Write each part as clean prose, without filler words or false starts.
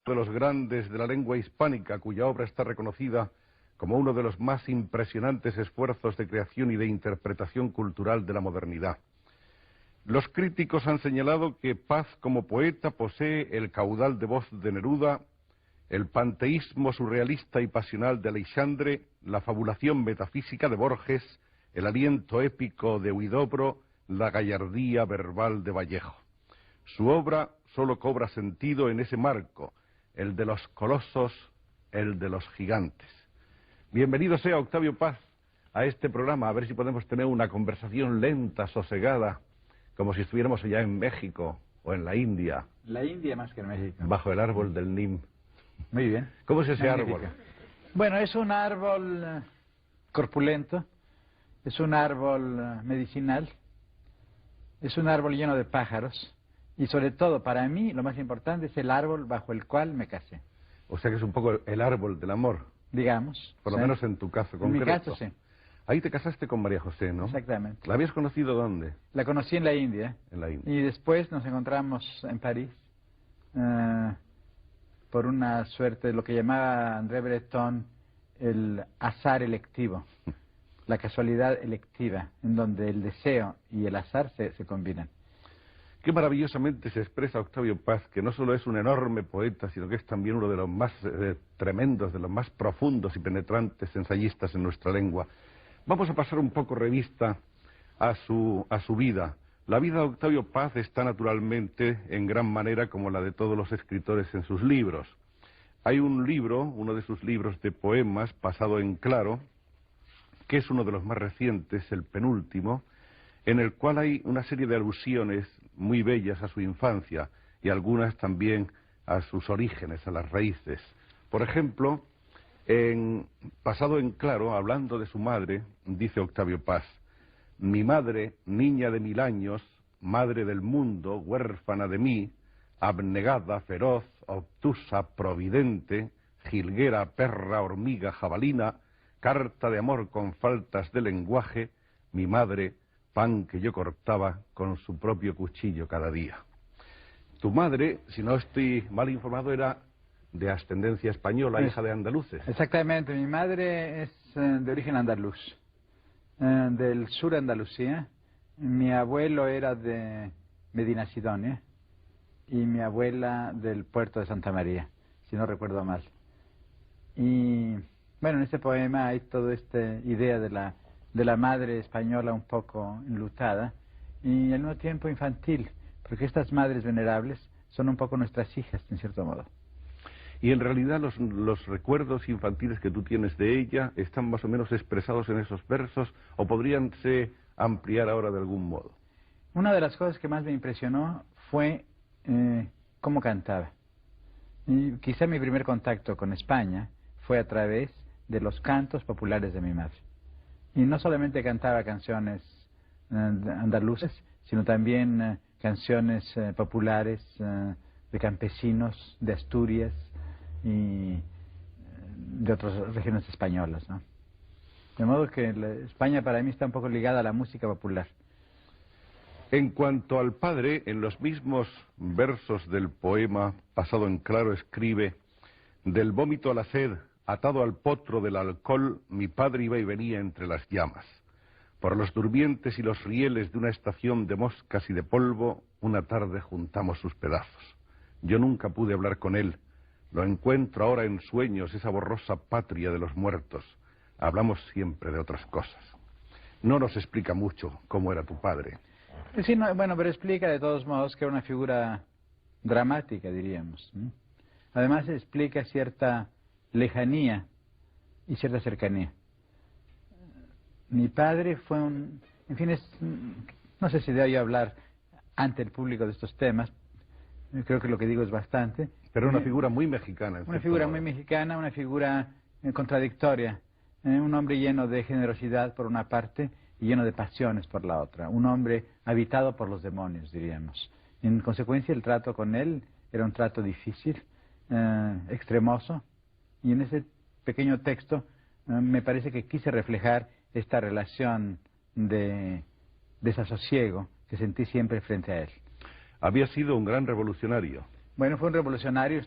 de los grandes de la lengua hispánica, cuya obra está reconocida como uno de los más impresionantes esfuerzos de creación y de interpretación cultural de la modernidad. Los críticos han señalado que Paz como poeta posee el caudal de voz de Neruda, el panteísmo surrealista y pasional de Aleixandre, la fabulación metafísica de Borges, el aliento épico de Huidobro, la gallardía verbal de Vallejo. Su obra solo cobra sentido en ese marco, el de los colosos, el de los gigantes. Bienvenido sea Octavio Paz a este programa, a ver si podemos tener una conversación lenta, sosegada, como si estuviéramos allá en México o en la India. La India más que en México. Bajo el árbol del Nim. Muy bien. ¿Cómo es ese árbol? Bueno, es un árbol corpulento, es un árbol medicinal, es un árbol lleno de pájaros y sobre todo, para mí, lo más importante es el árbol bajo el cual me casé. O sea que es un poco el árbol del amor. Digamos. Por lo ¿sí? menos en tu caso concreto. En mi caso, sí. Ahí te casaste con María José, ¿no? Exactamente. ¿La habías conocido dónde? La conocí en la India. En la India. Y después nos encontramos en París por una suerte de lo que llamaba André Breton el azar electivo, la casualidad electiva, en donde el deseo y el azar se combinan. Qué maravillosamente se expresa Octavio Paz, que no solo es un enorme poeta, sino que es también uno de los más tremendos, de los más profundos y penetrantes ensayistas en nuestra lengua. Vamos a pasar un poco revista a su vida. La vida de Octavio Paz está naturalmente en gran manera como la de todos los escritores en sus libros. Hay un libro, uno de sus libros de poemas, Pasado en Claro, que es uno de los más recientes, el penúltimo, en el cual hay una serie de alusiones muy bellas a su infancia y algunas también a sus orígenes, a las raíces. Por ejemplo, en Pasado en Claro, hablando de su madre, dice Octavio Paz: mi madre, niña de 1000 años, madre del mundo, huérfana de mí, abnegada, feroz, obtusa, providente, jilguera, perra, hormiga, jabalina, carta de amor con faltas de lenguaje, mi madre, pan que yo cortaba con su propio cuchillo cada día. Tu madre, si no estoy mal informado, era de ascendencia española, hija de andaluces. Exactamente, mi madre es de origen andaluz, del sur de Andalucía. Mi abuelo era de Medinasidonia y mi abuela del puerto de Santa María, si no recuerdo mal. Y bueno, en este poema hay toda esta idea de la madre española un poco enlutada y al mismo tiempo infantil, porque estas madres venerables son un poco nuestras hijas, en cierto modo. Y en realidad los recuerdos infantiles que tú tienes de ella están más o menos expresados en esos versos, o podríanse ampliar ahora de algún modo. Una de las cosas que más me impresionó fue cómo cantaba. Y quizá mi primer contacto con España fue a través de los cantos populares de mi madre. Y no solamente cantaba canciones andaluzas, sino también canciones populares de campesinos, de Asturias y de otras regiones españolas, ¿no? De modo que España para mí está un poco ligada a la música popular. En cuanto al padre, en los mismos versos del poema Pasado en Claro escribe: del vómito a la sed, atado al potro del alcohol, mi padre iba y venía entre las llamas. Por los durmientes y los rieles de una estación de moscas y de polvo, una tarde juntamos sus pedazos. Yo nunca pude hablar con él. Lo encuentro ahora en sueños, esa borrosa patria de los muertos. Hablamos siempre de otras cosas. No nos explica mucho cómo era tu padre. Sí, no, bueno, pero explica de todos modos que era una figura dramática, diríamos, ¿no? Además explica cierta lejanía y cierta cercanía. Mi padre fue un... En fin, no sé si debo hablar ante el público de estos temas. Creo que lo que digo es bastante. Pero una figura muy mexicana. Una figura muy mexicana, una figura contradictoria. Un hombre lleno de generosidad por una parte y lleno de pasiones por la otra. Un hombre habitado por los demonios, diríamos. En consecuencia, el trato con él era un trato difícil, extremoso. Y en ese pequeño texto me parece que quise reflejar esta relación de desasosiego que sentí siempre frente a él. Había sido un gran revolucionario. Bueno, fue un revolucionario,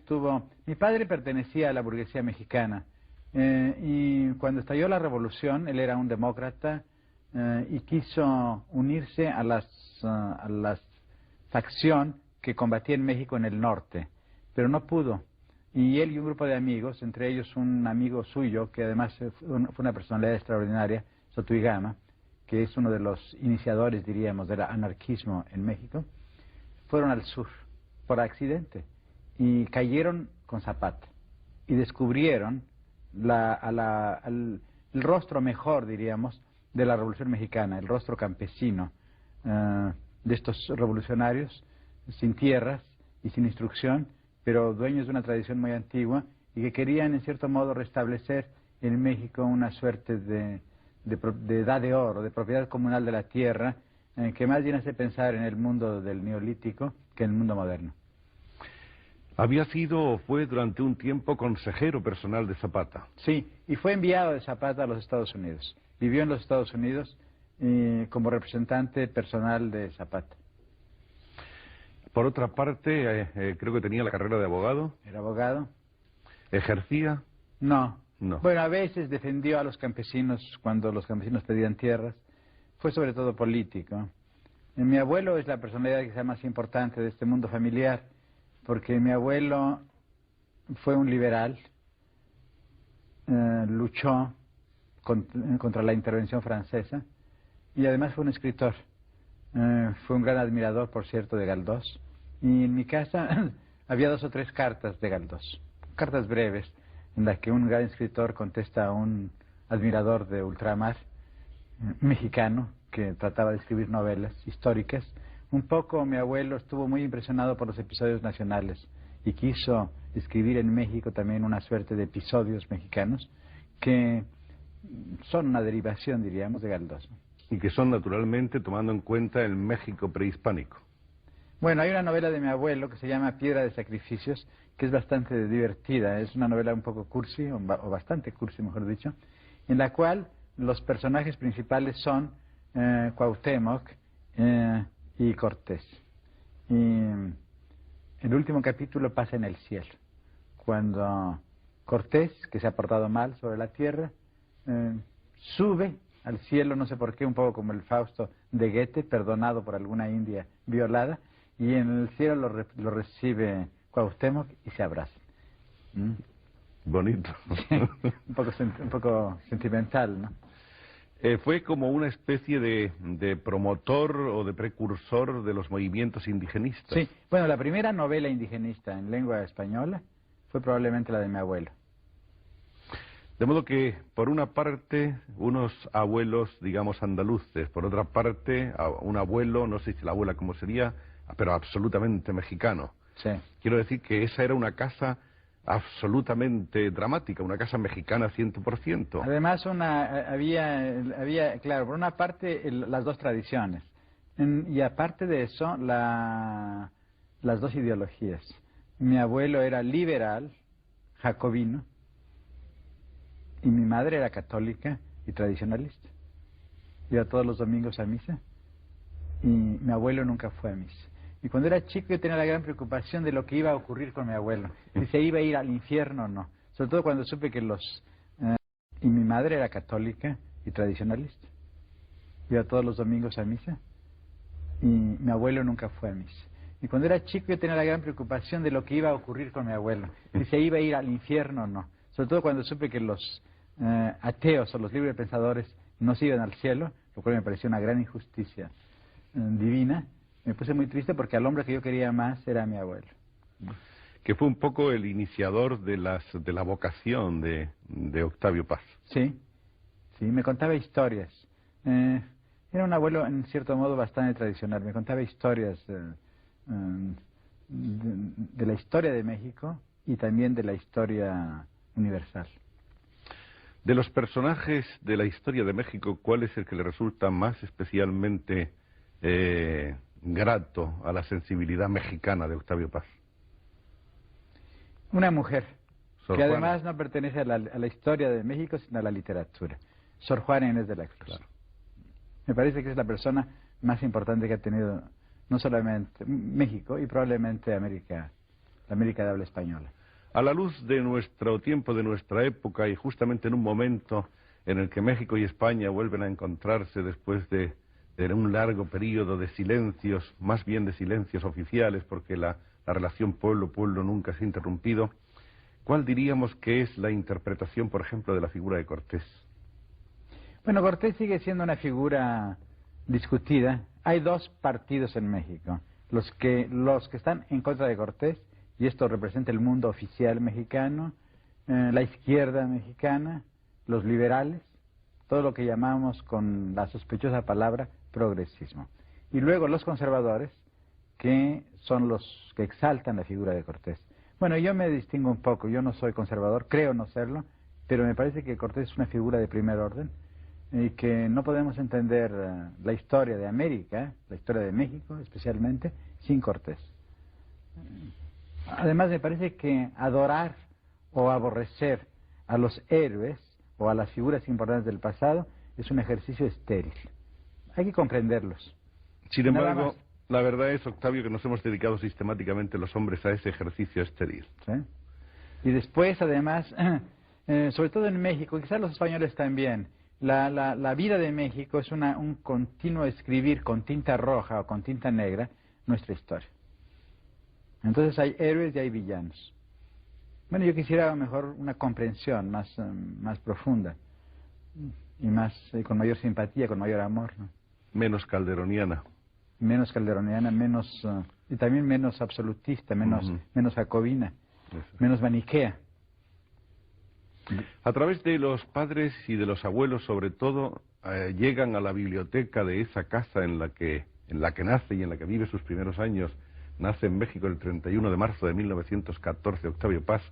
Mi padre pertenecía a la burguesía mexicana, y cuando estalló la revolución, él era un demócrata, y quiso unirse a la facción que combatía en México en el norte, pero no pudo. Y él y un grupo de amigos, entre ellos un amigo suyo, que además fue una personalidad extraordinaria, Sotuigama, que es uno de los iniciadores, diríamos, del anarquismo en México, fueron al sur por accidente y cayeron con Zapata y descubrieron el rostro mejor, diríamos, de la Revolución Mexicana, el rostro campesino de estos revolucionarios sin tierras y sin instrucción, pero dueños de una tradición muy antigua y que querían en cierto modo restablecer en México una suerte de edad de oro, de propiedad comunal de la tierra, que más bien hace pensar en el mundo del Neolítico que en el mundo moderno. Había sido o fue durante un tiempo consejero personal de Zapata. Sí, y fue enviado de Zapata a los Estados Unidos. Vivió en los Estados Unidos como representante personal de Zapata. Por otra parte, creo que tenía la carrera de abogado. ¿Era abogado? ¿Ejercía? No. No. Bueno, a veces defendió a los campesinos cuando los campesinos pedían tierras. Fue sobre todo político. Mi abuelo es la personalidad quizá más importante de este mundo familiar, porque mi abuelo fue un liberal, luchó contra la intervención francesa y además fue un escritor. Fue un gran admirador, por cierto, de Galdós. Y en mi casa había 2 o 3 cartas de Galdós, cartas breves, en las que un gran escritor contesta a un admirador de ultramar mexicano que trataba de escribir novelas históricas. Un poco mi abuelo estuvo muy impresionado por los episodios nacionales y quiso escribir en México también una suerte de episodios mexicanos que son una derivación, diríamos, de Galdós. Y que son naturalmente tomando en cuenta el México prehispánico. Bueno, hay una novela de mi abuelo que se llama Piedra de Sacrificios, que es bastante divertida. Es una novela un poco cursi, o bastante cursi, mejor dicho, en la cual los personajes principales son Cuauhtémoc y Cortés. Y el último capítulo pasa en el cielo, cuando Cortés, que se ha portado mal sobre la tierra, sube al cielo, no sé por qué, un poco como el Fausto de Goethe, perdonado por alguna india violada, y en el cielo lo recibe Cuauhtémoc y se abrazan. Bonito. Sí, un poco sentimental, ¿no? Fue como una especie de promotor o de precursor de los movimientos indigenistas. Sí, bueno, la primera novela indigenista en lengua española fue probablemente la de mi abuelo. De modo que, por una parte, unos abuelos, digamos, andaluces, por otra parte, un abuelo, no sé si la abuela cómo sería, pero absolutamente mexicano. Sí. Quiero decir que esa era una casa absolutamente dramática, una casa mexicana 100%. Además, había, claro, por una parte, las 2 tradiciones, y aparte de eso, las 2 ideologías. Mi abuelo era liberal, jacobino, y mi madre era católica y tradicionalista. Iba todos los domingos a misa y mi abuelo nunca fue a misa. Y cuando era chico yo tenía la gran preocupación de lo que iba a ocurrir con mi abuelo, si se iba a ir al infierno o no. Sobre todo cuando supe que y mi madre era católica y tradicionalista. Iba todos los domingos a misa y mi abuelo nunca fue a misa. Y cuando era chico yo tenía la gran preocupación de lo que iba a ocurrir con mi abuelo, si se iba a ir al infierno o no. Sobre todo cuando supe que los ateos o los libres pensadores no se iban al cielo, lo cual me pareció una gran injusticia divina. Me puse muy triste porque al hombre que yo quería más era mi abuelo. Que fue un poco el iniciador de la vocación de Octavio Paz. Sí, me contaba historias. Era un abuelo en cierto modo bastante tradicional. Me contaba historias de la historia de México y también de la historia universal. De los personajes de la historia de México, ¿cuál es el que le resulta más especialmente grato a la sensibilidad mexicana de Octavio Paz? Una mujer, Sor que Juana. además no pertenece a la historia de México, sino a la literatura. Sor Juana Inés de la Cruz. Claro. Me parece que es la persona más importante que ha tenido no solamente México y probablemente América la América de habla española. A la luz de nuestro tiempo, de nuestra época, y justamente en un momento en el que México y España vuelven a encontrarse después de un largo periodo de silencios, más bien de silencios oficiales, porque la relación pueblo-pueblo nunca se ha interrumpido, ¿cuál diríamos que es la interpretación, por ejemplo, de la figura de Cortés? Bueno, Cortés sigue siendo una figura discutida. Hay dos partidos en México. Los que están en contra de Cortés, y esto representa el mundo oficial mexicano, la izquierda mexicana, los liberales, todo lo que llamamos con la sospechosa palabra progresismo. Y luego los conservadores, que son los que exaltan la figura de Cortés. Bueno, yo me distingo un poco, yo no soy conservador, creo no serlo, pero me parece que Cortés es una figura de primer orden y que no podemos entender la historia de América, la historia de México especialmente, sin Cortés. Además, me parece que adorar o aborrecer a los héroes o a las figuras importantes del pasado es un ejercicio estéril. Hay que comprenderlos. Sin embargo, la verdad es, Octavio, que nos hemos dedicado sistemáticamente los hombres a ese ejercicio estéril. ¿Sí? Y después, además, sobre todo en México, quizás los españoles también, la vida de México es un continuo escribir con tinta roja o con tinta negra nuestra historia. Entonces hay héroes y hay villanos. Bueno, yo quisiera mejor una comprensión más profunda y con mayor simpatía, con mayor amor, ¿no? Menos calderoniana. Menos calderoniana, y también menos absolutista, menos jacobina, menos maniquea. A través de los padres y de los abuelos, sobre todo, llegan a la biblioteca de esa casa en la que nace y en la que vive sus primeros años. Nace en México el 31 de marzo de 1914, Octavio Paz,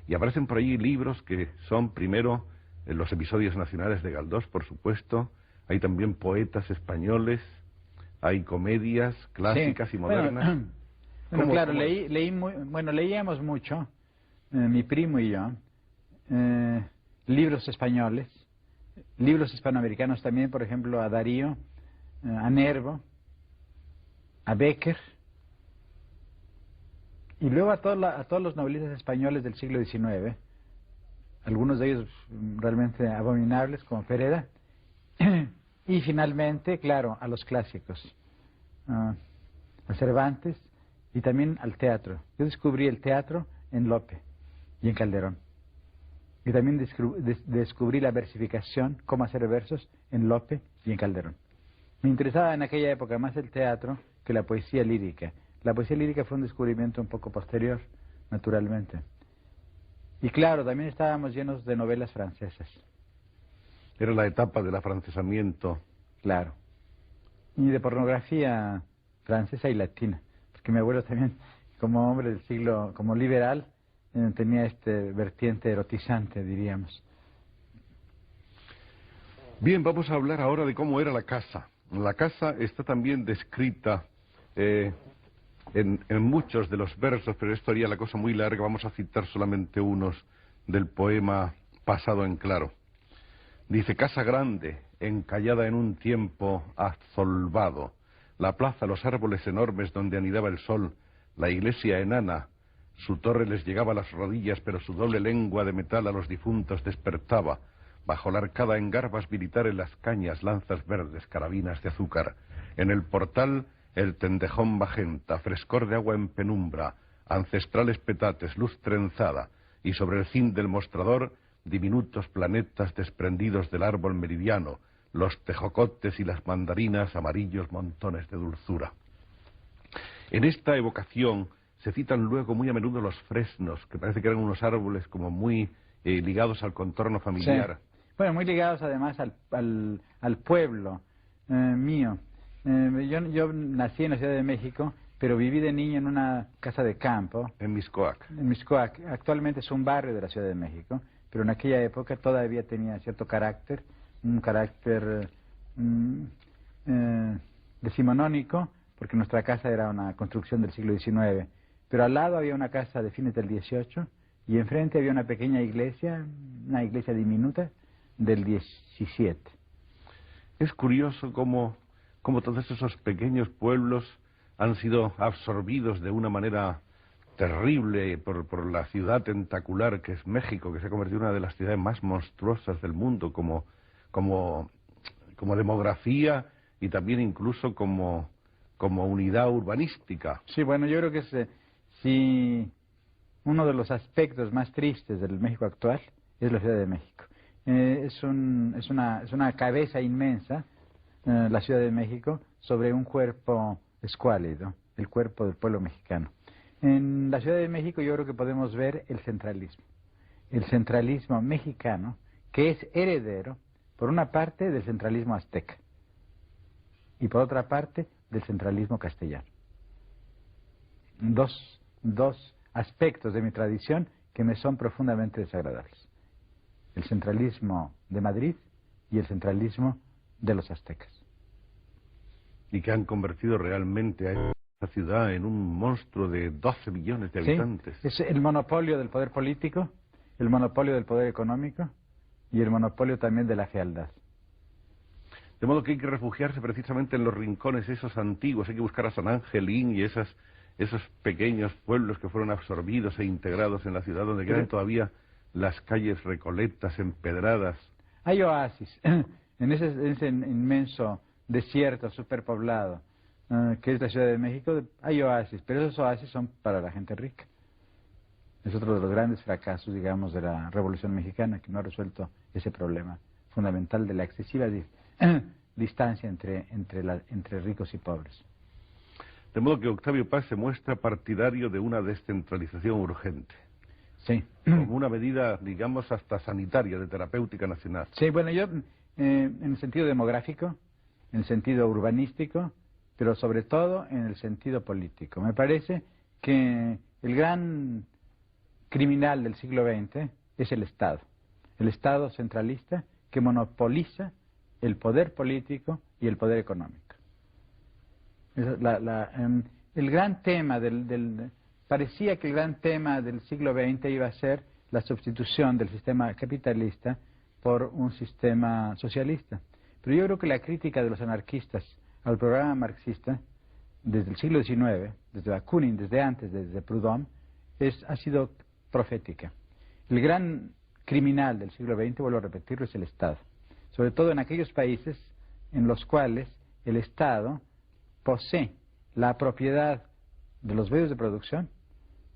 y aparecen por allí libros que son, primero, los episodios nacionales de Galdós, por supuesto. Hay también poetas españoles, hay comedias clásicas, sí, y modernas. Bueno, claro, leíamos mucho, mi primo y yo, libros españoles, libros hispanoamericanos también, por ejemplo, a Darío, a Nervo, a Bécquer, y luego a todos los novelistas españoles del siglo XIX, algunos de ellos realmente abominables, como Pereda, y finalmente, claro, a los clásicos, a Cervantes y también al teatro. Yo descubrí el teatro en Lope y en Calderón. Y también descubrí la versificación, cómo hacer versos, en Lope y en Calderón. Me interesaba en aquella época más el teatro que la poesía lírica. La poesía lírica fue un descubrimiento un poco posterior, naturalmente. Y claro, también estábamos llenos de novelas francesas. Era la etapa del afrancesamiento. Claro. Y de pornografía francesa y latina. Porque mi abuelo también, como hombre del siglo, como liberal, tenía este vertiente erotizante, diríamos. Bien, vamos a hablar ahora de cómo era la casa. La casa está también descrita en muchos de los versos, pero esto haría la cosa muy larga. Vamos a citar solamente unos del poema Pasado en Claro. Dice: casa grande, encallada en un tiempo azolvado, la plaza, los árboles enormes donde anidaba el sol, la iglesia enana, su torre les llegaba a las rodillas, pero su doble lengua de metal a los difuntos despertaba. Bajo la arcada en garbas militares las cañas, lanzas verdes, carabinas de azúcar. En el portal el tendejón magenta, frescor de agua en penumbra, ancestrales petates, luz trenzada, y sobre el cin del mostrador diminutos planetas desprendidos del árbol meridiano, los tejocotes y las mandarinas, amarillos montones de dulzura. En esta evocación se citan luego muy a menudo los fresnos, que parece que eran unos árboles como muy ligados al contorno familiar. Sí. Bueno, muy ligados además al pueblo mío. Yo nací en la Ciudad de México, pero viví de niño en una casa de campo. En Mixcoac. En Mixcoac. Actualmente es un barrio de la Ciudad de México, pero en aquella época todavía tenía cierto carácter, un carácter decimonónico, porque nuestra casa era una construcción del siglo XIX. Pero al lado había una casa de fines del XVIII y enfrente había una pequeña iglesia, una iglesia diminuta del XVII. Es curioso cómo todos esos pequeños pueblos han sido absorbidos de una manera terrible por la ciudad tentacular que es México, que se ha convertido en una de las ciudades más monstruosas del mundo, como demografía y también incluso como unidad urbanística. Sí, bueno, yo creo que si uno de los aspectos más tristes del México actual es la Ciudad de México. Es una cabeza inmensa, la Ciudad de México, sobre un cuerpo escuálido, el cuerpo del pueblo mexicano. En la Ciudad de México yo creo que podemos ver el centralismo mexicano, que es heredero, por una parte, del centralismo azteca y por otra parte, del centralismo castellano. Dos aspectos de mi tradición que me son profundamente desagradables. El centralismo de Madrid y el centralismo de los aztecas. Y que han convertido realmente a esta ciudad en un monstruo de 12 millones de habitantes. Sí, es el monopolio del poder político, el monopolio del poder económico y el monopolio también de la fealdad. De modo que hay que refugiarse precisamente en los rincones esos antiguos, hay que buscar a San Angelín y esos pequeños pueblos que fueron absorbidos e integrados en la ciudad, donde quedan todavía las calles recoletas, empedradas. Hay oasis, en ese inmenso desierto superpoblado que es la Ciudad de México, hay oasis, pero esos oasis son para la gente rica. Es otro de los grandes fracasos, digamos, de la Revolución Mexicana, que no ha resuelto ese problema fundamental de la excesiva distancia entre ricos y pobres. De modo que Octavio Paz se muestra partidario de una descentralización urgente. Sí. Como una medida, digamos, hasta sanitaria, de terapéutica nacional. Sí, bueno, yo, en el sentido demográfico, en el sentido urbanístico, pero sobre todo en el sentido político. Me parece que el gran criminal del siglo XX es el Estado centralista que monopoliza el poder político y el poder económico. El gran tema parecía que el gran tema del siglo XX iba a ser la sustitución del sistema capitalista por un sistema socialista. Pero yo creo que la crítica de los anarquistas al programa marxista, desde el siglo XIX, desde Bakunin, desde antes, desde Proudhon, ha sido profética. El gran criminal del siglo XX, vuelvo a repetirlo, es el Estado. Sobre todo en aquellos países en los cuales el Estado posee la propiedad de los medios de producción,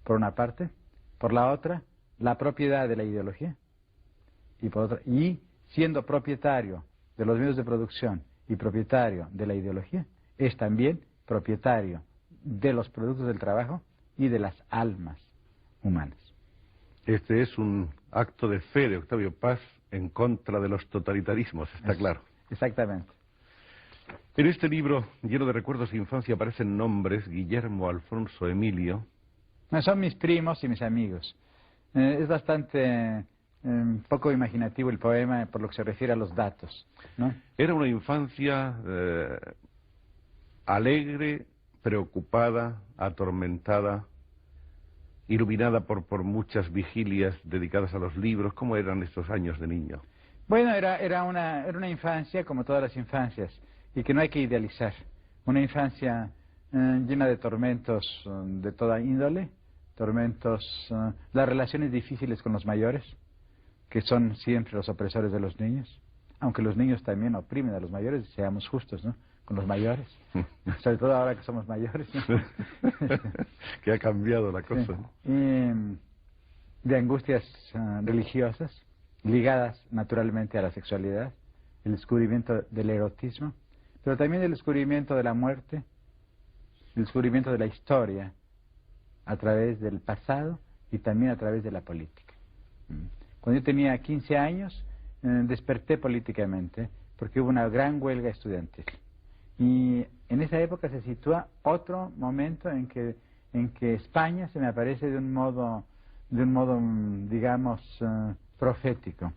por una parte, por la otra, la propiedad de la ideología, y por otra, y siendo propietario de los medios de producción y propietario de la ideología, es también propietario de los productos del trabajo y de las almas humanas. Este es un acto de fe de Octavio Paz en contra de los totalitarismos, está claro. Exactamente. En este libro, lleno de recuerdos de infancia, aparecen nombres: Guillermo, Alfonso, Emilio. Son mis primos y mis amigos. Es bastante poco imaginativo el poema por lo que se refiere a los datos, ¿no? Era una infancia alegre, preocupada, atormentada, iluminada por muchas vigilias dedicadas a los libros. ¿Cómo eran estos años de niño? Bueno, era una infancia como todas las infancias, y que no hay que idealizar. Una infancia llena de tormentos de toda índole, las relaciones difíciles con los mayores, que son siempre los opresores de los niños, aunque los niños también oprimen a los mayores, seamos justos, ¿no?, con los mayores, sobre todo ahora que somos mayores, ¿no? Que ha cambiado la cosa, sí. ¿no? De angustias religiosas, ligadas naturalmente a la sexualidad, el descubrimiento del erotismo, pero también el descubrimiento de la muerte, el descubrimiento de la historia a través del pasado y también a través de la política. Cuando yo tenía 15 años, desperté políticamente porque hubo una gran huelga estudiantil. Y en esa época se sitúa otro momento en que España se me aparece de un modo digamos, profético.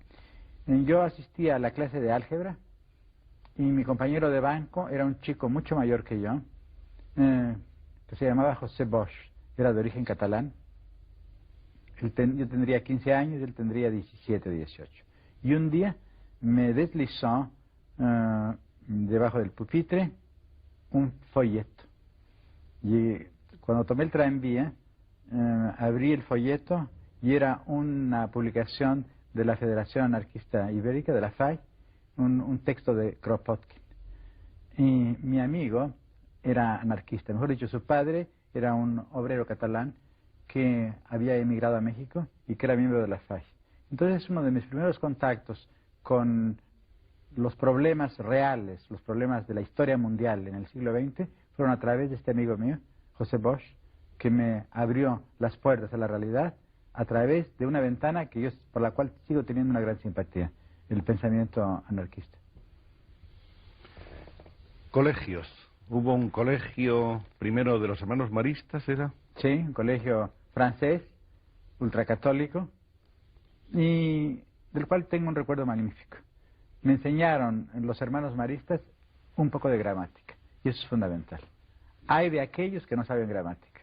Yo asistía a la clase de álgebra y mi compañero de banco era un chico mucho mayor que yo, que se llamaba José Bosch, era de origen catalán. Yo tendría 15 años y él tendría 17 o 18. Y un día me deslizó debajo del pupitre un folleto. Y cuando tomé el tranvía, abrí el folleto y era una publicación de la Federación Anarquista Ibérica, de la FAI, un texto de Kropotkin. Y mi amigo era anarquista, mejor dicho, su padre era un obrero catalán que había emigrado a México y que era miembro de la FAI. Entonces, uno de mis primeros contactos con los problemas reales, los problemas de la historia mundial en el siglo XX, fueron a través de este amigo mío, José Bosch, que me abrió las puertas a la realidad a través de una ventana por la cual sigo teniendo una gran simpatía, el pensamiento anarquista. Colegios. Hubo un colegio primero de los hermanos maristas, ¿era? Sí, un colegio francés, ultracatólico, y del cual tengo un recuerdo magnífico. Me enseñaron los hermanos maristas un poco de gramática, y eso es fundamental. Hay de aquellos que no saben gramática.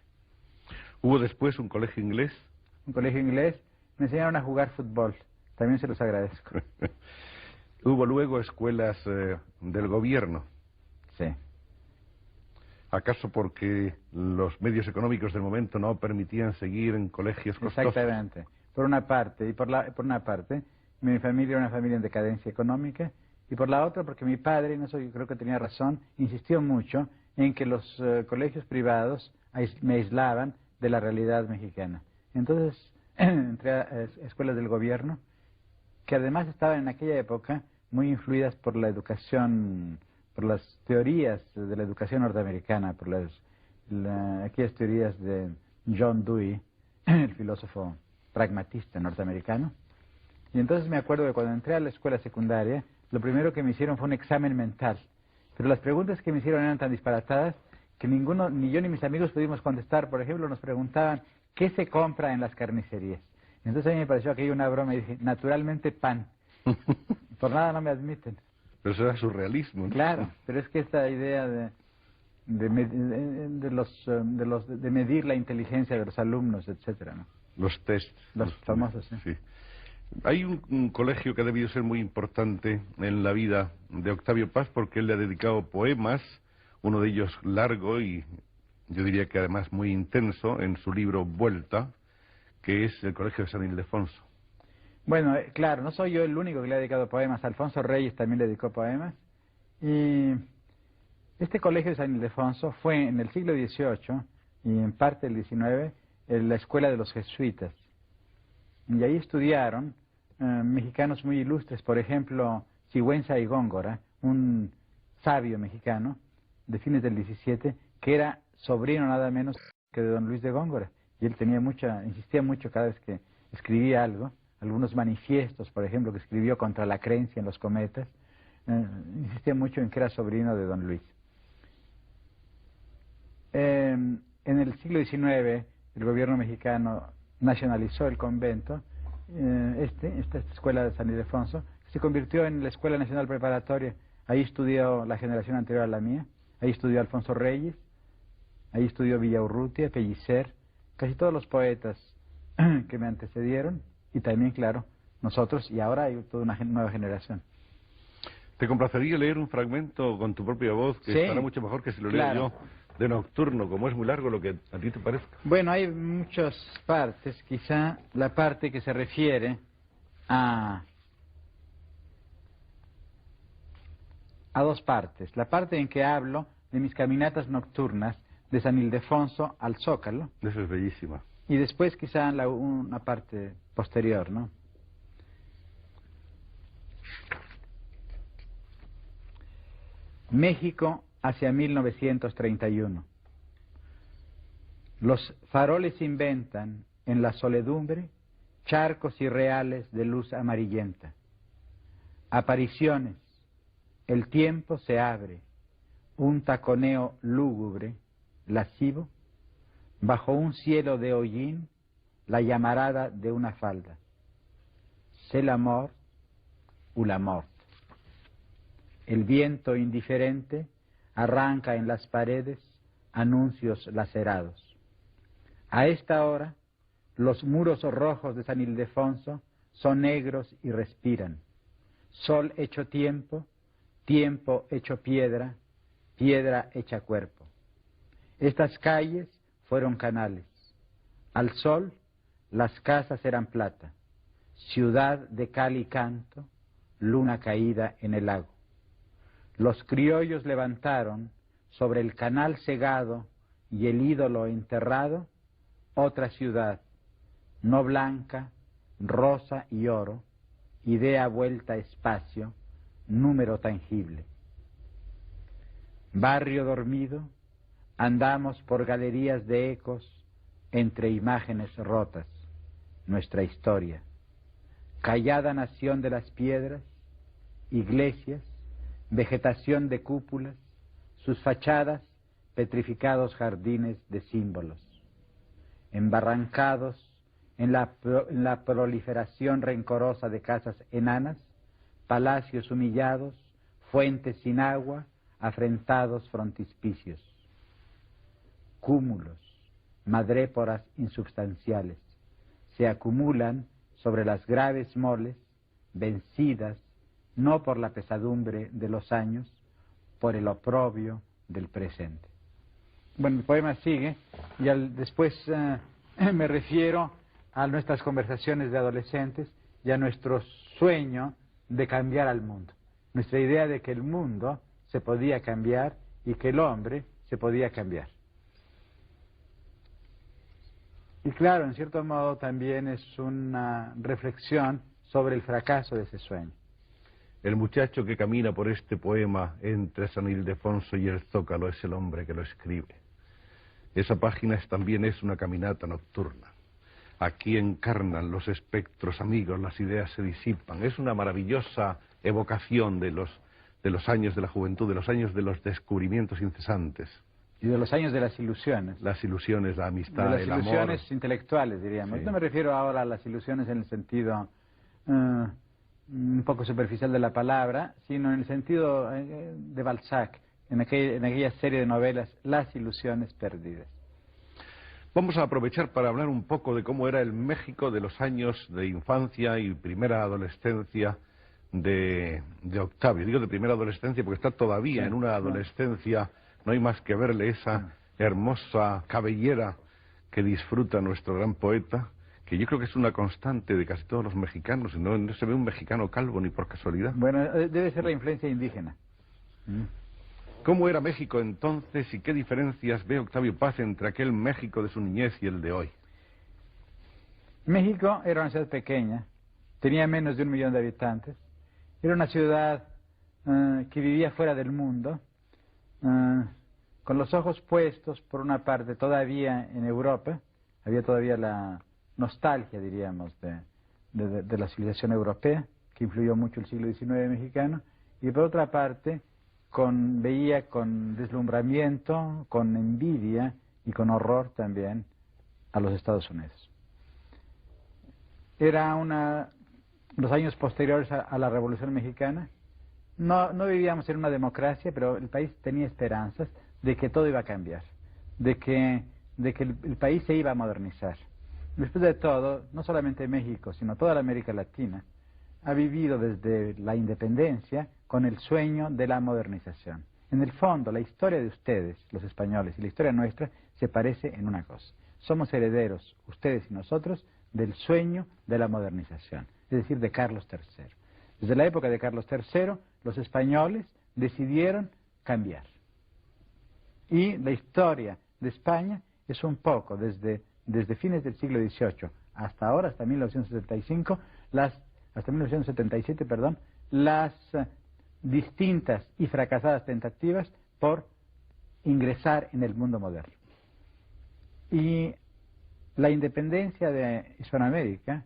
Hubo después un colegio inglés. Un colegio inglés, me enseñaron a jugar fútbol, también se los agradezco. Hubo luego escuelas del gobierno. Sí. ¿Acaso porque los medios económicos del momento no permitían seguir en colegios costosos? Exactamente. Por una parte, por una parte, mi familia era una familia en decadencia económica, y por la otra, porque mi padre, en eso yo creo que tenía razón, insistió mucho en que los colegios privados me aislaban de la realidad mexicana. Entonces, entré a escuelas del gobierno, que además estaban en aquella época muy influidas por la educación, por las teorías de la educación norteamericana, por aquellas teorías de John Dewey, el filósofo pragmatista norteamericano. Y entonces me acuerdo que cuando entré a la escuela secundaria, lo primero que me hicieron fue un examen mental. Pero las preguntas que me hicieron eran tan disparatadas que ninguno, ni yo ni mis amigos pudimos contestar. Por ejemplo, nos preguntaban, ¿qué se compra en las carnicerías? Entonces a mí me pareció aquello una broma y dije, naturalmente pan. Por nada no me admiten. Pero eso era surrealismo, ¿no? Claro, pero es que esta idea de medir la inteligencia de los alumnos, etcétera, ¿no? Los test. Los famosos, sí. Sí. Hay un colegio que ha debido ser muy importante en la vida de Octavio Paz porque él le ha dedicado poemas, uno de ellos largo y yo diría que además muy intenso, en su libro Vuelta, que es el Colegio de San Ildefonso. Bueno, claro, no soy yo el único que le ha dedicado poemas. Alfonso Reyes también le dedicó poemas. Y este colegio de San Ildefonso fue en el siglo XVIII y en parte del XIX la escuela de los jesuitas. Y ahí estudiaron mexicanos muy ilustres, por ejemplo, Sigüenza y Góngora, un sabio mexicano de fines del XVII, que era sobrino nada menos que de don Luis de Góngora. Y él insistía mucho cada vez que escribía algo, algunos manifiestos, por ejemplo, que escribió contra la creencia en los cometas, insistía mucho en que era sobrino de don Luis. En el siglo XIX, el gobierno mexicano nacionalizó el convento, esta escuela de San Ildefonso, se convirtió en la Escuela Nacional Preparatoria. Ahí estudió la generación anterior a la mía, ahí estudió Alfonso Reyes, ahí estudió Villaurrutia, Pellicer, casi todos los poetas que me antecedieron, y también, claro, nosotros, y ahora hay toda una nueva generación. ¿Te complacería leer un fragmento con tu propia voz, que sí, estará mucho mejor que si lo leo yo, de Nocturno, como es muy largo, lo que a ti te parezca? Bueno, hay muchas partes, quizá la parte que se refiere a dos partes. La parte en que hablo de mis caminatas nocturnas de San Ildefonso al Zócalo. Eso es bellísima. Y después quizá una parte posterior, ¿no? México hacia 1931. Los faroles inventan en la soledumbre charcos irreales de luz amarillenta. Apariciones, el tiempo se abre, un taconeo lúgubre, lascivo, bajo un cielo de hollín, la llamarada de una falda. C'est la mort ou la mort. El viento indiferente arranca en las paredes anuncios lacerados. A esta hora, los muros rojos de San Ildefonso son negros y respiran. Sol hecho tiempo, tiempo hecho piedra, piedra hecha cuerpo. Estas calles fueron canales. Al sol, las casas eran plata, ciudad de cal y canto, luna caída en el lago. Los criollos levantaron sobre el canal cegado y el ídolo enterrado otra ciudad, no blanca, rosa y oro, idea vuelta a espacio, número tangible. Barrio dormido, andamos por galerías de ecos entre imágenes rotas, nuestra historia. Callada nación de las piedras, iglesias, vegetación de cúpulas, sus fachadas, petrificados jardines de símbolos. Embarrancados en la proliferación rencorosa de casas enanas, palacios humillados, fuentes sin agua, afrentados frontispicios. Cúmulos, madréporas insubstanciales, se acumulan sobre las graves moles, vencidas no por la pesadumbre de los años, por el oprobio del presente. Bueno, el poema sigue y después me refiero a nuestras conversaciones de adolescentes y a nuestro sueño de cambiar al mundo. Nuestra idea de que el mundo se podía cambiar y que el hombre se podía cambiar. Y claro, en cierto modo también es una reflexión sobre el fracaso de ese sueño. El muchacho que camina por este poema entre San Ildefonso y el Zócalo es el hombre que lo escribe. Esa página también es una caminata nocturna. Aquí encarnan los espectros amigos, las ideas se disipan. Es una maravillosa evocación de los años de la juventud, de los años de los descubrimientos incesantes. Y de los años de las ilusiones. Las ilusiones, la amistad, el amor. De las ilusiones intelectuales, diríamos. Sí. No me refiero ahora a las ilusiones en el sentido un poco superficial de la palabra, sino en el sentido de Balzac, en aquella serie de novelas, Las ilusiones perdidas. Vamos a aprovechar para hablar un poco de cómo era el México de los años de infancia y primera adolescencia de Octavio. Digo de primera adolescencia porque está todavía en una adolescencia, no hay más que verle esa hermosa cabellera que disfruta nuestro gran poeta, que yo creo que es una constante de casi todos los mexicanos, y no se ve un mexicano calvo ni por casualidad. Bueno, debe ser la influencia indígena. ¿Cómo era México entonces y qué diferencias ve Octavio Paz entre aquel México de su niñez y el de hoy? México era una ciudad pequeña, tenía menos de 1 millón de habitantes, era una ciudad que vivía fuera del mundo, con los ojos puestos, por una parte, todavía en Europa, había todavía la nostalgia, diríamos, de la civilización europea, que influyó mucho el siglo XIX mexicano, y por otra parte, veía con deslumbramiento, con envidia y con horror también a los Estados Unidos. Era los años posteriores a la Revolución Mexicana. No vivíamos en una democracia, pero el país tenía esperanzas de que todo iba a cambiar, de que el país se iba a modernizar. Después de todo, no solamente México, sino toda la América Latina ha vivido desde la independencia con el sueño de la modernización. En el fondo, la historia de ustedes, los españoles, y la historia nuestra se parece en una cosa. Somos herederos, ustedes y nosotros, del sueño de la modernización, es decir, de Carlos III. Desde la época de Carlos III, los españoles decidieron cambiar. Y la historia de España es un poco, desde fines del siglo XVIII hasta ahora, hasta 1975, hasta 1977, perdón, las distintas y fracasadas tentativas por ingresar en el mundo moderno. Y la independencia de Hispanoamérica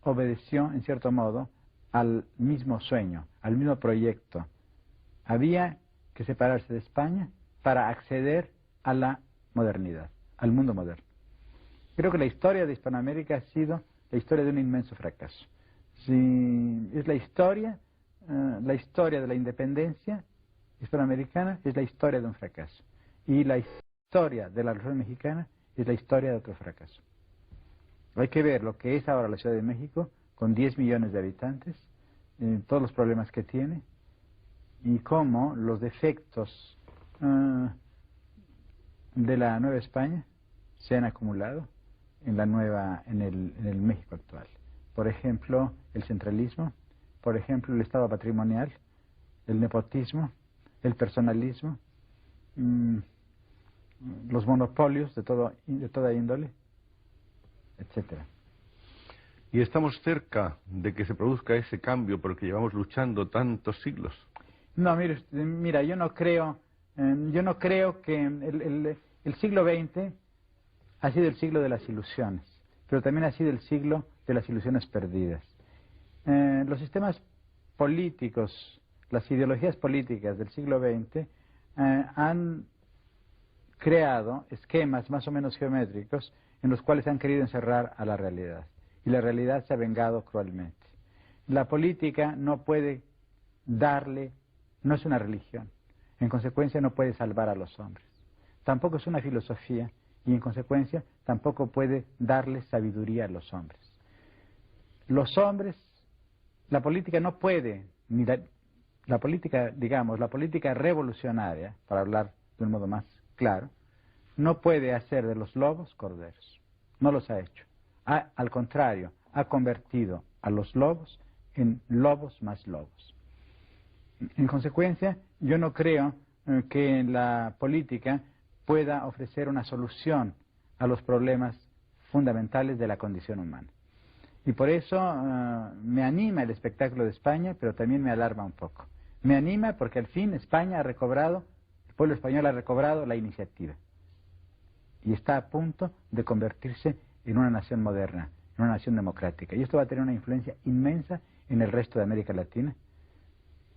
obedeció, en cierto modo, al mismo sueño, al mismo proyecto. Había que separarse de España para acceder a la modernidad, al mundo moderno. Creo que la historia de Hispanoamérica ha sido la historia de un inmenso fracaso. Es la historia de la independencia hispanoamericana es la historia de un fracaso. Y la historia de la Revolución Mexicana es la historia de otro fracaso. Hay que ver lo que es ahora la Ciudad de México, con 10 millones de habitantes, todos los problemas que tiene, y cómo los defectos de la Nueva España se han acumulado, en el México actual. Por ejemplo, el centralismo, por ejemplo, el Estado patrimonial, el nepotismo, el personalismo, los monopolios de toda índole, etcétera. Y estamos cerca de que se produzca ese cambio por el que llevamos luchando tantos siglos. No, mira, yo no creo que el siglo XX ha sido el siglo de las ilusiones, pero también ha sido el siglo de las ilusiones perdidas. Los sistemas políticos, las ideologías políticas del siglo XX han creado esquemas más o menos geométricos en los cuales han querido encerrar a la realidad. Y la realidad se ha vengado cruelmente. La política no puede no es una religión. En consecuencia no puede salvar a los hombres. Tampoco es una filosofía y en consecuencia tampoco puede darle sabiduría a los hombres. Los hombres, la política no puede, la política, digamos, la política revolucionaria, para hablar de un modo más claro, no puede hacer de los lobos corderos. No los ha hecho. Al contrario, ha convertido a los lobos en lobos más lobos. En consecuencia, yo no creo que la política pueda ofrecer una solución a los problemas fundamentales de la condición humana. Y por eso me anima el espectáculo de España, pero también me alarma un poco. Me anima porque al fin el pueblo español ha recobrado la iniciativa. Y está a punto de convertirse en una nación moderna, en una nación democrática. Y esto va a tener una influencia inmensa en el resto de América Latina.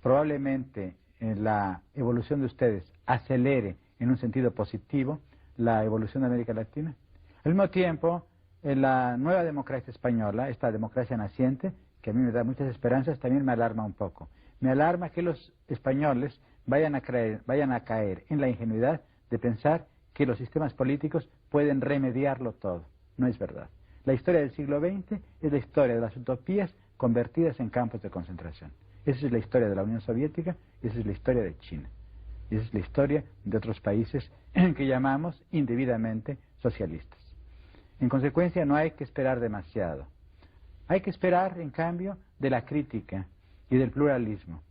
Probablemente la evolución de ustedes acelere en un sentido positivo la evolución de América Latina. Al mismo tiempo, la nueva democracia española, esta democracia naciente, que a mí me da muchas esperanzas, también me alarma un poco. Me alarma que los españoles vayan a caer en la ingenuidad de pensar que los sistemas políticos pueden remediarlo todo. No es verdad. La historia del siglo XX es la historia de las utopías convertidas en campos de concentración. Esa es la historia de la Unión Soviética, esa es la historia de China. Y esa es la historia de otros países que llamamos indebidamente socialistas. En consecuencia, no hay que esperar demasiado. Hay que esperar, en cambio, de la crítica y del pluralismo.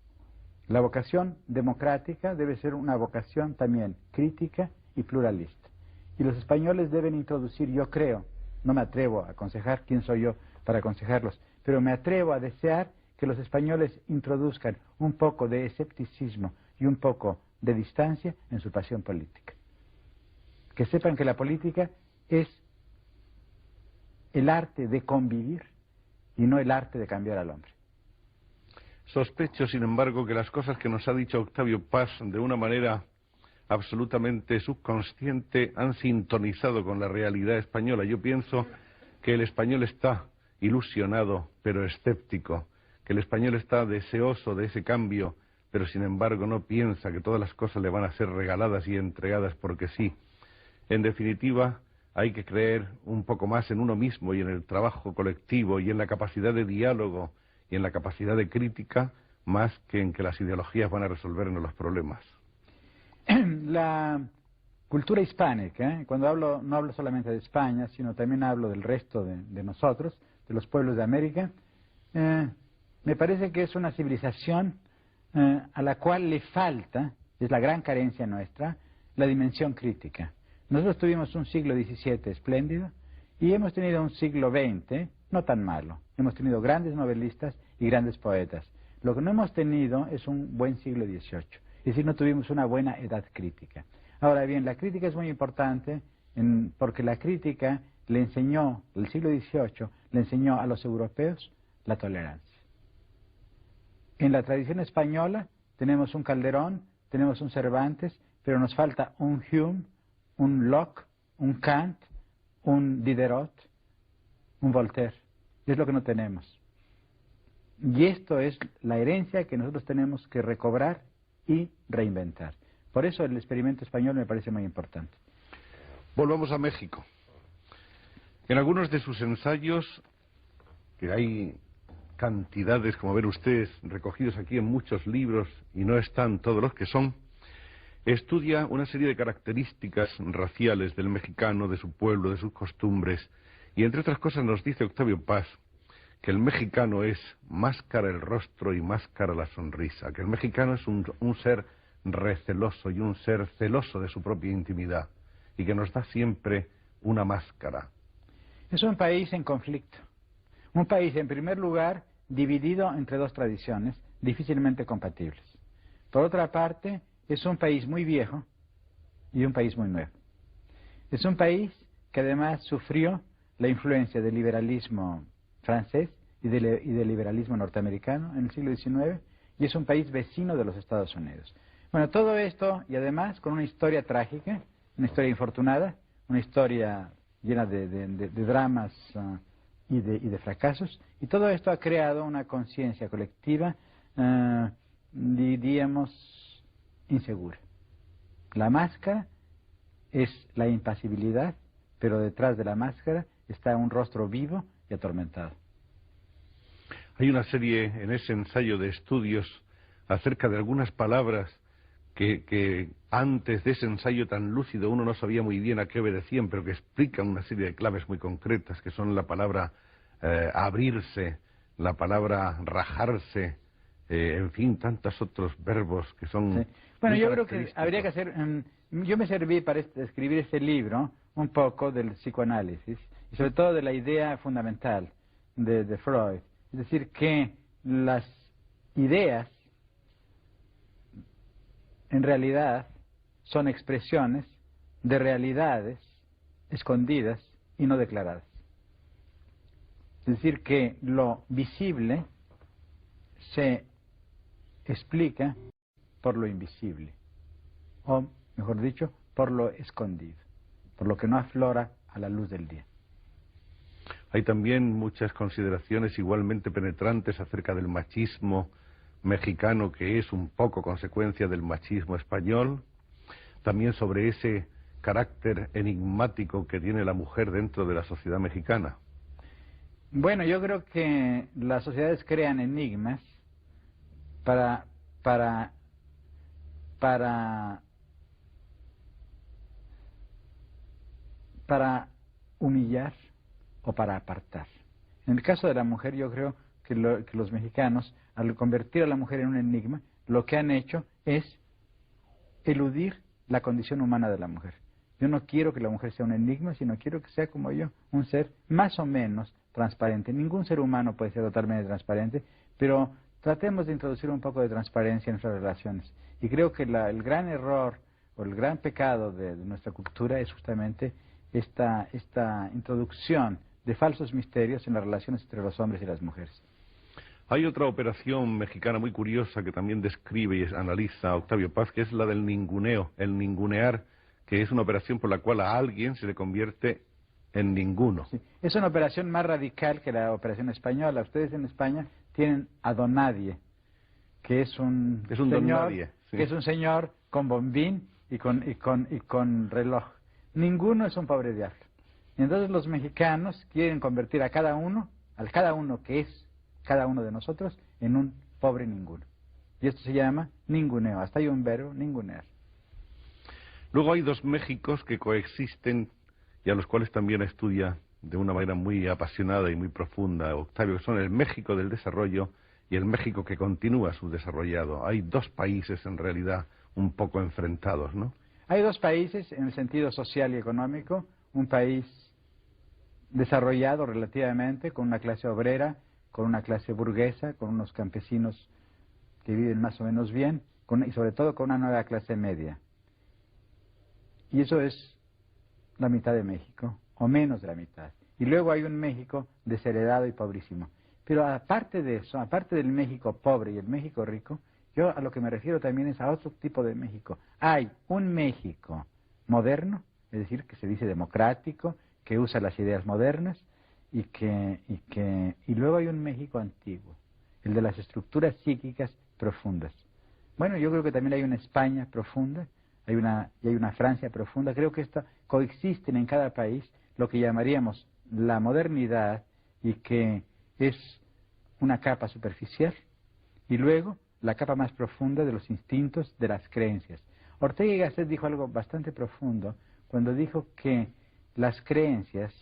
La vocación democrática debe ser una vocación también crítica y pluralista. Y los españoles deben introducir, yo creo, no me atrevo a aconsejar, quién soy yo para aconsejarlos, pero me atrevo a desear que los españoles introduzcan un poco de escepticismo y un poco de distancia en su pasión política. Que sepan que la política es el arte de convivir y no el arte de cambiar al hombre. Sospecho, sin embargo, que las cosas que nos ha dicho Octavio Paz de una manera absolutamente subconsciente han sintonizado con la realidad española. Yo pienso que el español está ilusionado, pero escéptico, que el español está deseoso de ese cambio, pero sin embargo no piensa que todas las cosas le van a ser regaladas y entregadas porque sí. En definitiva, hay que creer un poco más en uno mismo y en el trabajo colectivo y en la capacidad de diálogo y en la capacidad de crítica, más que en que las ideologías van a resolvernos los problemas. La cultura hispánica, cuando no hablo solamente de España, sino también hablo del resto de nosotros, de los pueblos de América, me parece que es una civilización a la cual le falta, es la gran carencia nuestra, la dimensión crítica. Nosotros tuvimos un siglo XVII espléndido y hemos tenido un siglo XX no tan malo. Hemos tenido grandes novelistas y grandes poetas. Lo que no hemos tenido es un buen siglo XVIII. Es decir, no tuvimos una buena edad crítica. Ahora bien, la crítica es muy importante porque la crítica le enseñó, el siglo XVIII, le enseñó a los europeos la tolerancia. En la tradición española tenemos un Calderón, tenemos un Cervantes, pero nos falta un Hume, un Locke, un Kant, un Diderot, un Voltaire. Es lo que no tenemos. Y esto es la herencia que nosotros tenemos que recobrar y reinventar. Por eso el experimento español me parece muy importante. Volvamos a México. En algunos de sus ensayos, que hay cantidades, como ven ustedes, recogidos aquí en muchos libros, y no están todos los que son, estudia una serie de características raciales del mexicano, de su pueblo, de sus costumbres, Y entre otras cosas nos dice Octavio Paz que el mexicano es máscara el rostro y máscara la sonrisa, que el mexicano es un ser receloso y un ser celoso de su propia intimidad, y que nos da siempre una máscara. Es un país en conflicto. Un país, en primer lugar, dividido entre dos tradiciones difícilmente compatibles. Por otra parte, es un país muy viejo y un país muy nuevo. Es un país que además sufrió la influencia del liberalismo francés y del liberalismo norteamericano en el siglo XIX, y es un país vecino de los Estados Unidos. Bueno, todo esto, y además con una historia trágica, una historia infortunada, una historia llena de dramas y de fracasos, y todo esto ha creado una conciencia colectiva, diríamos, insegura. La máscara es la impasibilidad, pero detrás de la máscara está un rostro vivo y atormentado. Hay una serie en ese ensayo de estudios acerca de algunas palabras que antes de ese ensayo tan lúcido uno no sabía muy bien a qué obedecían, pero que explican una serie de claves muy concretas, que son la palabra abrirse, la palabra rajarse, en fin, tantos otros verbos que son... Sí. Bueno, yo creo que habría que hacer... yo me serví para escribir este libro un poco del psicoanálisis, y sobre todo de la idea fundamental de Freud. Es decir, que las ideas en realidad son expresiones de realidades escondidas y no declaradas. Es decir, que lo visible se explica por lo invisible, o mejor dicho, por lo escondido, por lo que no aflora a la luz del día. Hay también muchas consideraciones igualmente penetrantes acerca del machismo mexicano, que es un poco consecuencia del machismo español, también sobre ese carácter enigmático que tiene la mujer dentro de la sociedad mexicana. Bueno, yo creo que las sociedades crean enigmas para humillar o para apartar. En el caso de la mujer, yo creo que los mexicanos, al convertir a la mujer en un enigma, lo que han hecho es eludir la condición humana de la mujer. Yo no quiero que la mujer sea un enigma, sino quiero que sea como yo, un ser más o menos transparente. Ningún ser humano puede ser totalmente transparente, pero tratemos de introducir un poco de transparencia en nuestras relaciones. Y creo que el gran error o el gran pecado de nuestra cultura es justamente esta introducción de falsos misterios en las relaciones entre los hombres y las mujeres. Hay otra operación mexicana muy curiosa que también describe y analiza Octavio Paz, que es la del ninguneo, el ningunear, que es una operación por la cual a alguien se le convierte en ninguno. Sí. Es una operación más radical que la operación española. Ustedes en España tienen a don nadie, que es un señor, don nadie, sí, que es un señor con bombín y con reloj. Ninguno es un pobre diablo. Y entonces los mexicanos quieren convertir al cada uno que es cada uno de nosotros, en un pobre ninguno. Y esto se llama ninguneo. Hasta hay un verbo, ningunear. Luego hay dos Méxicos que coexisten y a los cuales también estudia de una manera muy apasionada y muy profunda Octavio, que son el México del desarrollo y el México que continúa subdesarrollado. Hay dos países en realidad un poco enfrentados, ¿no? Hay dos países en el sentido social y económico, un país desarrollado relativamente, con una clase obrera, con una clase burguesa, con unos campesinos que viven más o menos bien, y sobre todo con una nueva clase media. Y eso es la mitad de México, o menos de la mitad. Y luego hay un México desheredado y pobrísimo. Pero aparte de eso, aparte del México pobre y el México rico, yo a lo que me refiero también es a otro tipo de México. Hay un México moderno, es decir, que se dice democrático, que usa las ideas modernas, y luego hay un México antiguo, el de las estructuras psíquicas profundas. Bueno, yo creo que también hay una España profunda, y hay una Francia profunda. Creo que esto coexisten en cada país lo que llamaríamos la modernidad, y que es una capa superficial, y luego la capa más profunda de los instintos, de las creencias. Ortega y Gasset dijo algo bastante profundo cuando dijo que las creencias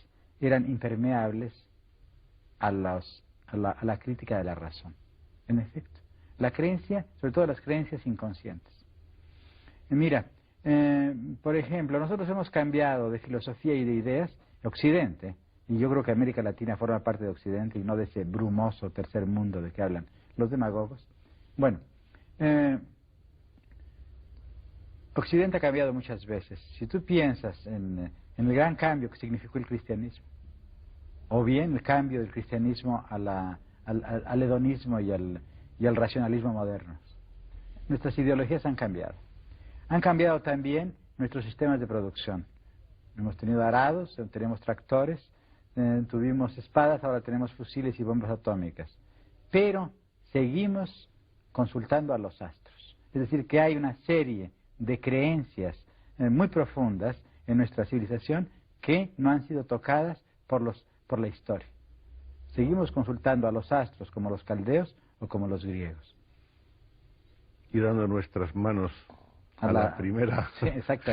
eran impermeables a la crítica de la razón. En efecto, la creencia, sobre todo las creencias inconscientes. Mira, por ejemplo, nosotros hemos cambiado de filosofía y de ideas Occidente, y yo creo que América Latina forma parte de Occidente y no de ese brumoso tercer mundo de que hablan los demagogos. Bueno, Occidente ha cambiado muchas veces. Si tú piensas en el gran cambio que significó el cristianismo, o bien el cambio del cristianismo al hedonismo y al racionalismo modernos, nuestras ideologías han cambiado. Han cambiado también nuestros sistemas de producción. Hemos tenido arados, tenemos tractores, tuvimos espadas, ahora tenemos fusiles y bombas atómicas. Pero seguimos consultando a los astros. Es decir, que hay una serie de creencias muy profundas en nuestra civilización que no han sido tocadas por la historia. Seguimos consultando a los astros como los caldeos o como los griegos. Y dando nuestras manos a la primera sí,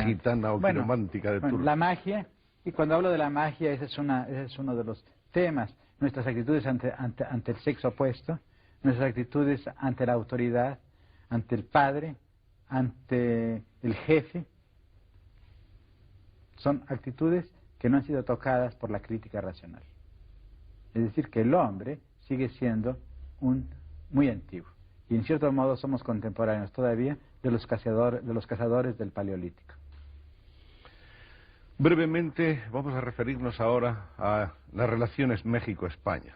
gitana o quiromántica de turno. La magia, y cuando hablo de la magia, ese es uno de los temas. Nuestras actitudes ante el sexo opuesto, nuestras actitudes ante la autoridad, ante el padre, ante el jefe, son actitudes que no han sido tocadas por la crítica racional. Es decir, que el hombre sigue siendo muy antiguo. Y en cierto modo somos contemporáneos todavía de los cazadores del Paleolítico. Brevemente vamos a referirnos ahora a las relaciones México-España.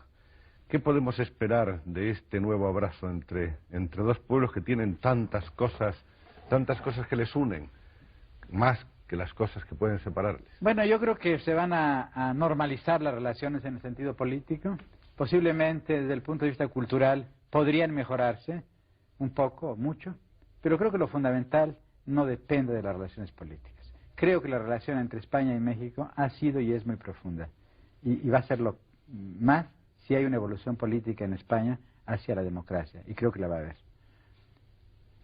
¿Qué podemos esperar de este nuevo abrazo entre dos pueblos que tienen tantas cosas que les unen, más que las cosas que pueden separarles? Bueno, yo creo que se van a normalizar las relaciones en el sentido político. Posiblemente desde el punto de vista cultural podrían mejorarse un poco o mucho, pero creo que lo fundamental no depende de las relaciones políticas. Creo que la relación entre España y México ha sido y es muy profunda, y va a serlo más si hay una evolución política en España hacia la democracia, y creo que la va a haber.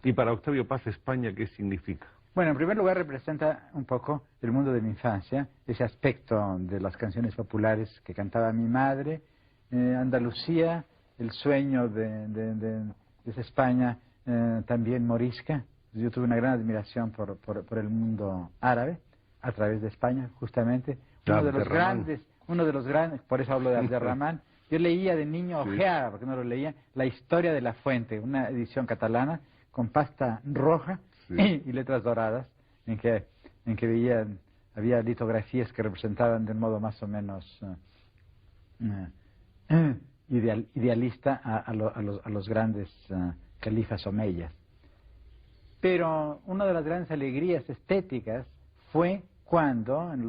¿Y para Octavio Paz España qué significa? Bueno, en primer lugar representa un poco el mundo de mi infancia, ese aspecto de las canciones populares que cantaba mi madre, Andalucía, el sueño de esa España también morisca. Yo tuve una gran admiración por el mundo árabe a través de España, justamente. Uno de los grandes, por eso hablo de Abderramán. Yo leía de niño, ojeaba, porque no lo leía, La historia de la fuente, una edición catalana con pasta roja y letras doradas, en que había litografías que representaban de un modo más o menos idealista a los grandes califas omeyas. Pero una de las grandes alegrías estéticas fue cuando, en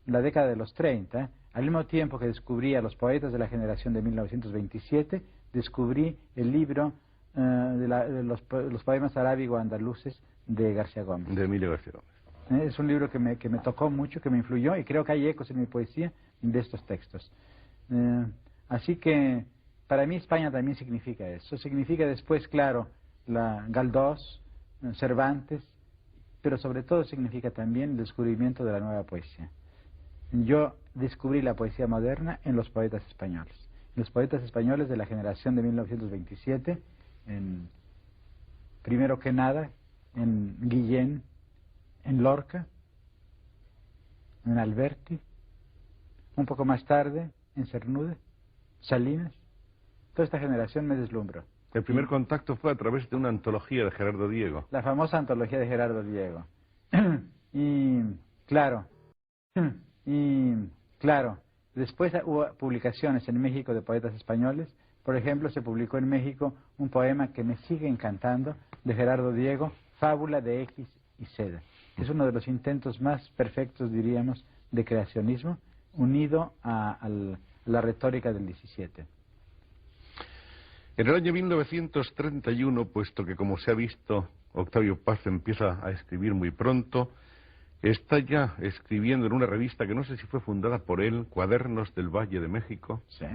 la década de los 30, al mismo tiempo que descubrí a los poetas de la generación de 1927, descubrí el libro de los poemas arábigo-andaluces de García Gómez. De Emilio García Gómez. Es un libro que me tocó mucho, que me influyó, y creo que hay ecos en mi poesía de estos textos. Así que para mí España también significa eso. Significa después, claro, la Galdós, Cervantes, pero sobre todo significa también el descubrimiento de la nueva poesía. Yo descubrí la poesía moderna en los poetas españoles. Los poetas españoles de la generación de 1927, primero que nada, en Guillén, en Lorca, en Alberti, un poco más tarde, en Cernuda, Salinas. Toda esta generación me deslumbró. El primer contacto fue a través de una antología de Gerardo Diego. La famosa antología de Gerardo Diego. Y claro, después hubo publicaciones en México de poetas españoles. Por ejemplo, se publicó en México un poema que me sigue encantando, de Gerardo Diego, Fábula de X y Seda. Es uno de los intentos más perfectos, diríamos, de creacionismo, unido a la retórica del 17. En el año 1931, puesto que, como se ha visto, Octavio Paz empieza a escribir muy pronto, está ya escribiendo en una revista que no sé si fue fundada por él, Cuadernos del Valle de México. Sí.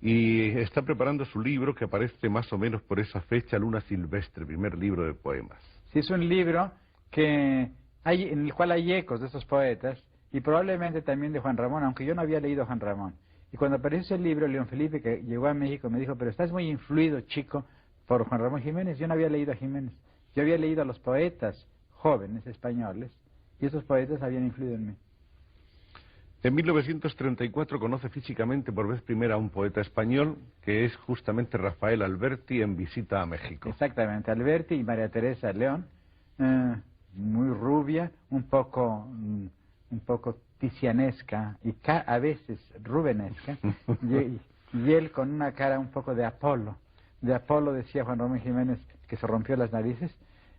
Y está preparando su libro que aparece más o menos por esa fecha, Luna Silvestre, primer libro de poemas. Sí, es un libro en el cual hay ecos de estos poetas y probablemente también de Juan Ramón, aunque yo no había leído a Juan Ramón. Y cuando apareció ese libro, León Felipe, que llegó a México, me dijo, pero estás muy influido, chico, por Juan Ramón Jiménez. Yo no había leído a Jiménez. Yo había leído a los poetas jóvenes españoles, y esos poetas habían influido en mí. En 1934 conoce físicamente por vez primera a un poeta español, que es justamente Rafael Alberti, en visita a México. Exactamente, Alberti y María Teresa León, muy rubia, un poco tizianesca y a veces rubenesca, y él con una cara un poco de Apolo. De Apolo, decía Juan Ramón Jiménez, que se rompió las narices.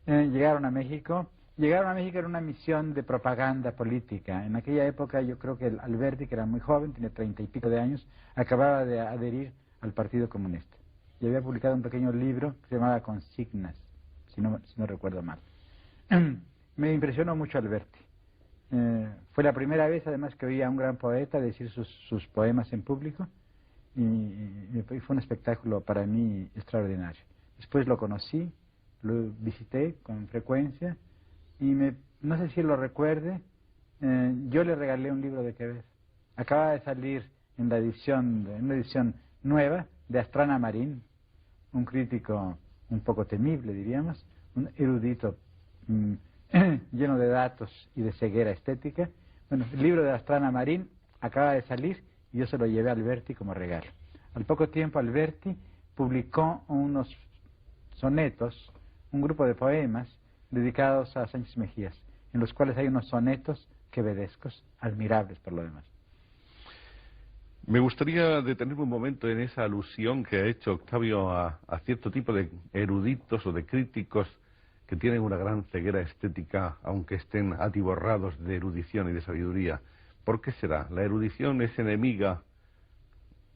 Llegaron a México en una misión de propaganda política. En aquella época yo creo que Alberti, que era muy joven, tenía 30 y pico de años, acababa de adherir al Partido Comunista. Y había publicado un pequeño libro que se llamaba Consignas, si no recuerdo mal. Me impresionó mucho Alberti. Fue la primera vez, además, que oía a un gran poeta decir sus poemas en público, y fue un espectáculo para mí extraordinario. Después lo conocí, lo visité con frecuencia, y no sé si lo recuerde, yo le regalé un libro de Quevedo. Acaba de salir en una edición nueva de Astrana Marín, un crítico un poco temible, diríamos, un erudito lleno de datos y de ceguera estética. Bueno, el libro de Astrana Marín acaba de salir y yo se lo llevé a Alberti como regalo. Al poco tiempo Alberti publicó unos sonetos, un grupo de poemas dedicados a Sánchez Mejías, en los cuales hay unos sonetos quevedescos, admirables por lo demás. Me gustaría detenerme un momento en esa alusión que ha hecho Octavio a cierto tipo de eruditos o de críticos que tienen una gran ceguera estética, aunque estén atiborrados de erudición y de sabiduría. ¿Por qué será? ¿La erudición es enemiga?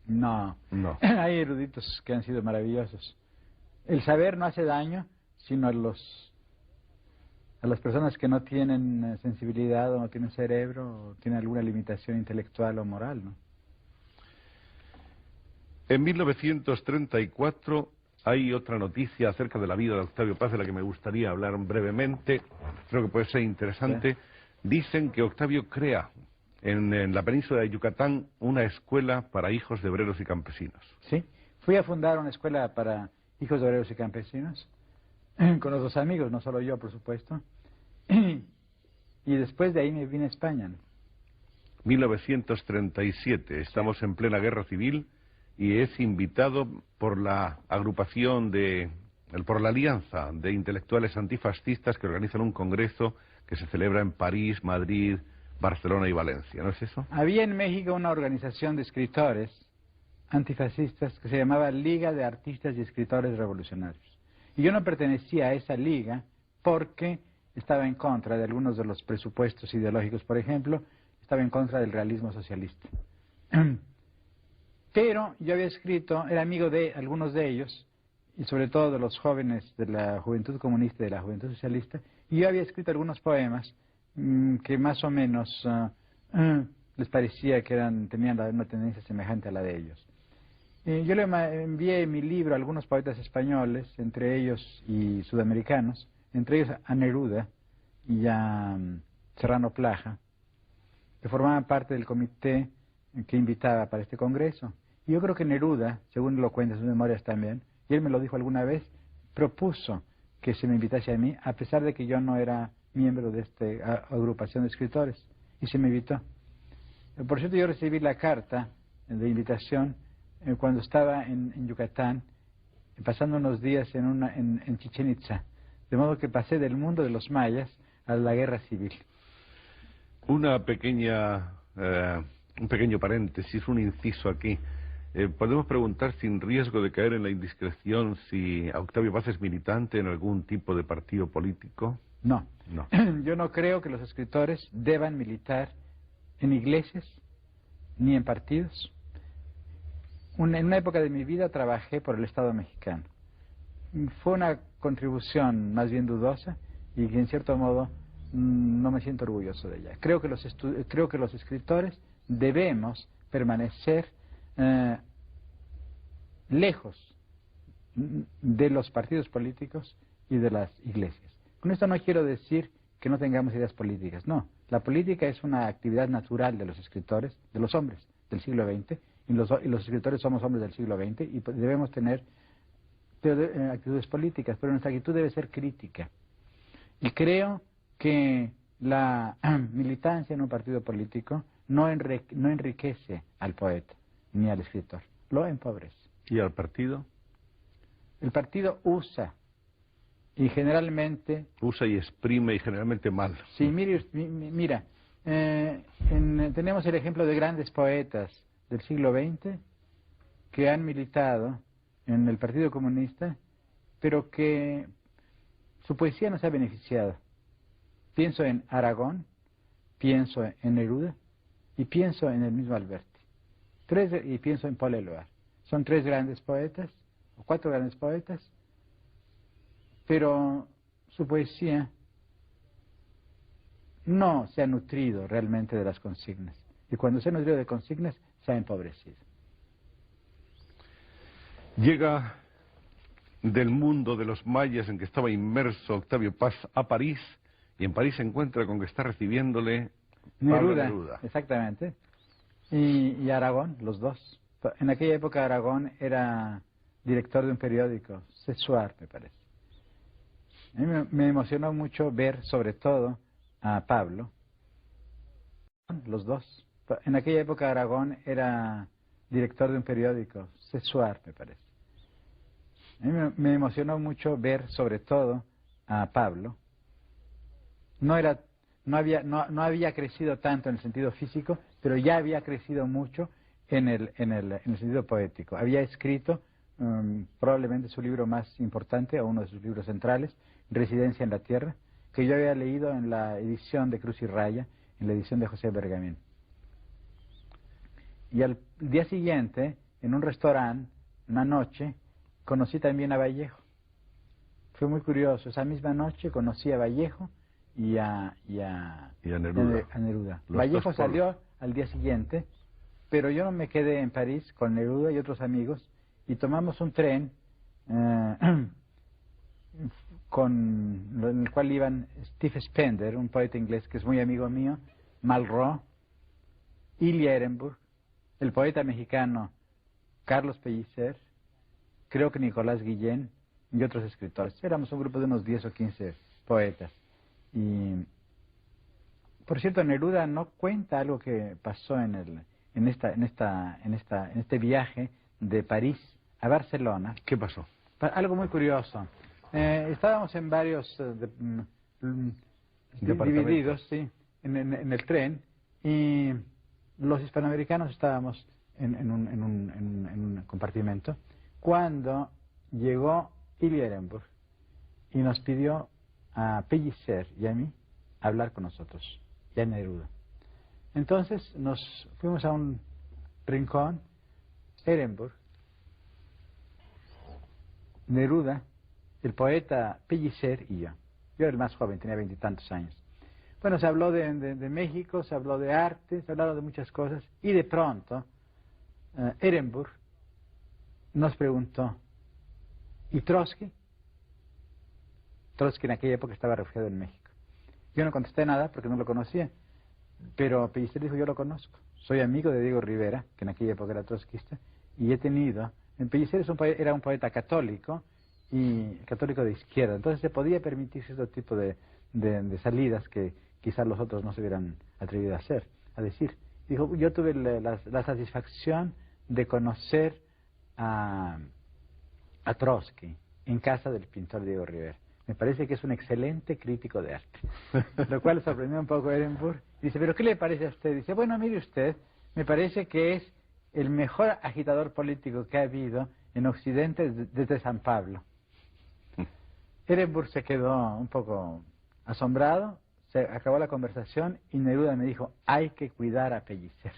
No. No. Hay eruditos que han sido maravillosos. El saber no hace daño, sino a las personas que no tienen sensibilidad o no tienen cerebro o tienen alguna limitación intelectual o moral, ¿no? En 1934 hay otra noticia acerca de la vida de Octavio Paz de la que me gustaría hablar brevemente. Creo que puede ser interesante. Sí. Dicen que Octavio crea en la península de Yucatán una escuela para hijos de obreros y campesinos. Sí, fui a fundar una escuela para hijos de obreros y campesinos con los dos amigos, no solo yo, por supuesto. Y después de ahí me vine a España, ¿no? 1937, estamos en plena guerra civil y es invitado por la agrupación por la alianza de intelectuales antifascistas que organizan un congreso que se celebra en París, Madrid, Barcelona y Valencia, ¿no es eso? Había en México una organización de escritores antifascistas que se llamaba Liga de Artistas y Escritores Revolucionarios. Y yo no pertenecía a esa liga porque estaba en contra de algunos de los presupuestos ideológicos, por ejemplo, estaba en contra del realismo socialista. Pero yo había escrito, era amigo de algunos de ellos, y sobre todo de los jóvenes de la Juventud Comunista y de la Juventud Socialista, y yo había escrito algunos poemas que más o menos les parecía que tenían una tendencia semejante a la de ellos. Yo le envié mi libro a algunos poetas españoles, entre ellos y sudamericanos, entre ellos a Neruda y a Serrano Plaja, que formaban parte del comité que invitaba para este congreso. Y yo creo que Neruda, según lo cuenta en sus memorias también, y él me lo dijo alguna vez, propuso que se me invitase a mí, a pesar de que yo no era miembro de esta agrupación de escritores, y se me invitó. Por cierto, yo recibí la carta de invitación cuando estaba en Yucatán, pasando unos días en Chichén Itzá, de modo que pasé del mundo de los mayas a la guerra civil. Un pequeño paréntesis, un inciso aquí. Podemos preguntar, sin riesgo de caer en la indiscreción, si Octavio Paz es militante en algún tipo de partido político. No. No. Yo no creo que los escritores deban militar en iglesias ni en partidos. En una época de mi vida trabajé por el Estado mexicano. Fue una contribución más bien dudosa y que en cierto modo no me siento orgulloso de ella. Creo que los escritores debemos permanecer lejos de los partidos políticos y de las iglesias. Con esto no quiero decir que no tengamos ideas políticas, no. La política es una actividad natural de los escritores, de los hombres del siglo XX, y los escritores somos hombres del siglo XX y debemos tener actitudes políticas, pero nuestra actitud debe ser crítica. Y creo que la militancia en un partido político no enriquece al poeta ni al escritor, lo empobrece. ¿Y al partido? El partido usa y generalmente... Usa y exprime y generalmente mal. Sí, mira, tenemos el ejemplo de grandes poetas del siglo XX que han militado en el Partido Comunista, pero que su poesía no se ha beneficiado. Pienso en Aragón, pienso en Neruda y pienso en el mismo Alberti. Y pienso en Paul Éluard. Son 3 grandes poetas, o 4 grandes poetas, pero su poesía no se ha nutrido realmente de las consignas. Y cuando se ha nutrido de consignas, se ha empobrecido. Llega del mundo de los mayas en que estaba inmerso Octavio Paz a París, y en París se encuentra con que está recibiéndole Pablo Neruda. Exactamente. Y Aragón, los dos. En aquella época Aragón era director de un periódico, Sessuar, me parece. A mí me emocionó mucho ver, sobre todo, a Pablo. Los dos. En aquella época Aragón era director de un periódico, Sessuar, me parece. A mí me emocionó mucho ver, sobre todo, a Pablo. No había crecido tanto en el sentido físico, pero ya había crecido mucho en el sentido poético. Había escrito probablemente su libro más importante, o uno de sus libros centrales, Residencia en la Tierra, que yo había leído en la edición de Cruz y Raya, en la edición de José Bergamín. Y al día siguiente, en un restaurante, una noche, conocí también a Vallejo. Fue muy curioso. Esa misma noche conocí a Vallejo y a Neruda. Vallejo salió al día siguiente, pero yo me quedé en París con Neruda y otros amigos y tomamos un tren en el cual iban Steve Spender, un poeta inglés que es muy amigo mío, Malraux, Ilya Ehrenburg, el poeta mexicano Carlos Pellicer, creo que Nicolás Guillén y otros escritores. Éramos un grupo de unos 10 o 15 poetas. Y, por cierto, Neruda no cuenta algo que pasó en este viaje de París a Barcelona. ¿Qué pasó? Algo muy curioso. Estábamos en varios divididos, sí, en el tren, y los hispanoamericanos estábamos en un compartimento cuando llegó Ilya Ehrenburg y nos pidió a Pellicer y a mí hablar con nosotros, y a Neruda. Entonces nos fuimos a un rincón, Ehrenburg, Neruda, el poeta Pellicer y yo. Yo era el más joven, tenía 20 y tantos años. Bueno, se habló de México, se habló de arte, se hablaron de muchas cosas, y de pronto Ehrenburg nos preguntó, ¿y Trotsky? Trotsky en aquella época estaba refugiado en México. Yo no contesté nada porque no lo conocía, pero Pellicer dijo, yo lo conozco. Soy amigo de Diego Rivera, que en aquella época era trotskista, y he tenido... Pellicer era un poeta católico, y católico de izquierda, entonces se podía permitir cierto tipo de salidas que quizás los otros no se hubieran atrevido a decir. Dijo, yo tuve la satisfacción de conocer a Trotsky en casa del pintor Diego Rivera. Me parece que es un excelente crítico de arte. Lo cual sorprendió un poco a Ehrenburg. Dice, ¿pero qué le parece a usted? Dice, bueno, mire usted, me parece que es el mejor agitador político que ha habido en Occidente desde San Pablo. Ehrenburg se quedó un poco asombrado, se acabó la conversación y Neruda me dijo, hay que cuidar a Pellicer.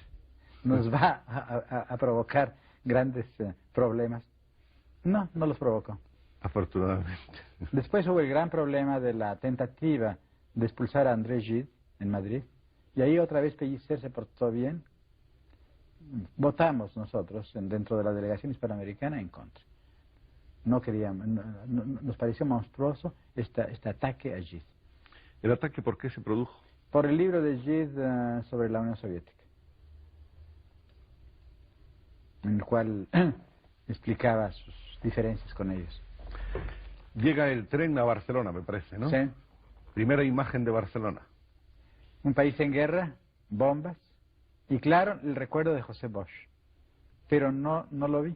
Nos va a provocar grandes problemas. No los provocó. Afortunadamente. Después hubo el gran problema de la tentativa de expulsar a André Gide en Madrid. Y ahí otra vez Pellicer se portó bien. Votamos nosotros dentro de la delegación hispanoamericana en contra. No queríamos, nos pareció monstruoso este ataque a Gide. ¿El ataque por qué se produjo? Por el libro de Gide sobre la Unión Soviética, en el cual explicaba sus diferencias con ellos. Llega el tren a Barcelona, me parece, ¿no? Sí. Primera imagen de Barcelona. Un país en guerra, bombas, y claro, el recuerdo de José Bosch. Pero no lo vi.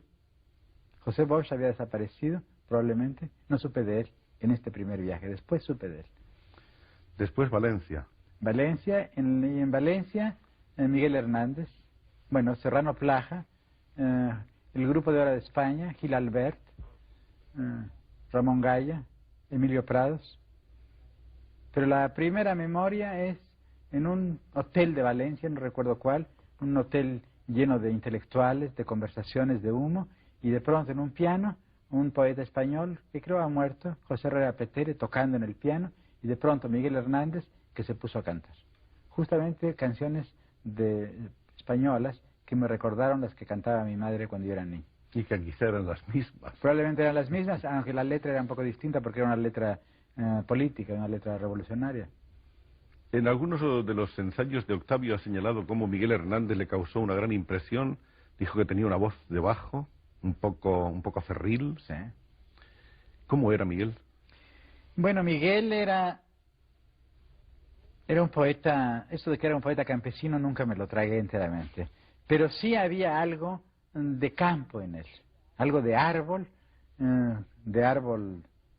José Bosch había desaparecido, probablemente. No supe de él en este primer viaje. Después supe de él. Después Valencia. Valencia, en Valencia, Miguel Hernández, bueno, Serrano Plaja, el Grupo de Hora de España, Gil Albert, Ramón Gaya, Emilio Prados. Pero la primera memoria es en un hotel de Valencia, no recuerdo cuál, un hotel lleno de intelectuales, de conversaciones, de humo, y de pronto en un piano, un poeta español que creo ha muerto, José Herrera Petere, tocando en el piano, y de pronto Miguel Hernández, que se puso a cantar. Justamente canciones españolas que me recordaron las que cantaba mi madre cuando yo era niño. Y que quizá eran las mismas. Probablemente eran las mismas, aunque la letra era un poco distinta porque era una letra política, una letra revolucionaria. En algunos de los ensayos de Octavio ha señalado cómo Miguel Hernández le causó una gran impresión. Dijo que tenía una voz de bajo, un poco cerril. Sí. ¿Cómo era Miguel? Bueno, Miguel era un poeta. Eso de que era un poeta campesino nunca me lo tragué enteramente. Pero sí había algo de campo en él, algo de árbol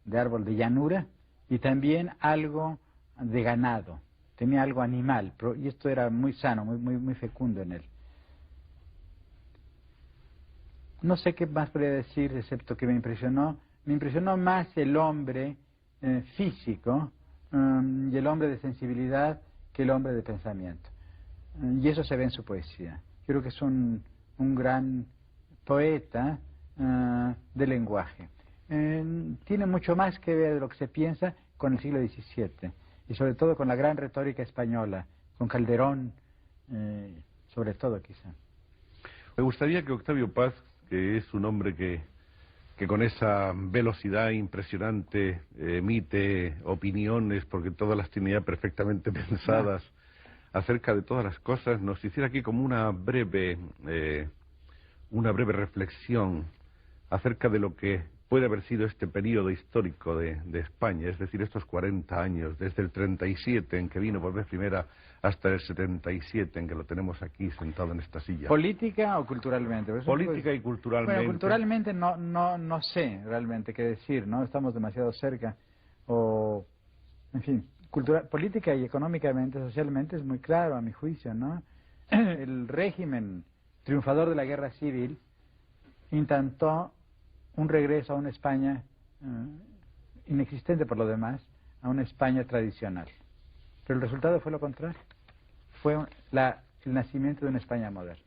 de llanura, y también algo de ganado. Tenía algo animal, y esto era muy sano, muy fecundo en él. No sé qué más podría decir, excepto que me impresionó más el hombre físico y el hombre de sensibilidad que el hombre de pensamiento. Y eso se ve en su poesía. Creo que es un gran poeta de lenguaje. Tiene mucho más que ver de lo que se piensa con el siglo XVII, y sobre todo con la gran retórica española, con Calderón, sobre todo quizá. Me gustaría que Octavio Paz, que es un hombre que con esa velocidad impresionante emite opiniones, porque todas las tiene ya perfectamente pensadas acerca de todas las cosas, nos hiciera aquí como una breve reflexión acerca de lo que puede haber sido este periodo histórico de España, es decir, estos 40 años, desde el 37 en que vino por vez primera hasta el 77 en que lo tenemos aquí sentado en esta silla. ¿Política o culturalmente? Política y culturalmente. Bueno, culturalmente no sé realmente qué decir, ¿no? Estamos demasiado cerca. En fin, política y económicamente, socialmente es muy claro a mi juicio, ¿no? El régimen triunfador de la guerra civil intentó un regreso a una España inexistente por lo demás, a una España tradicional. Pero el resultado fue lo contrario. Fue el nacimiento de una España moderna.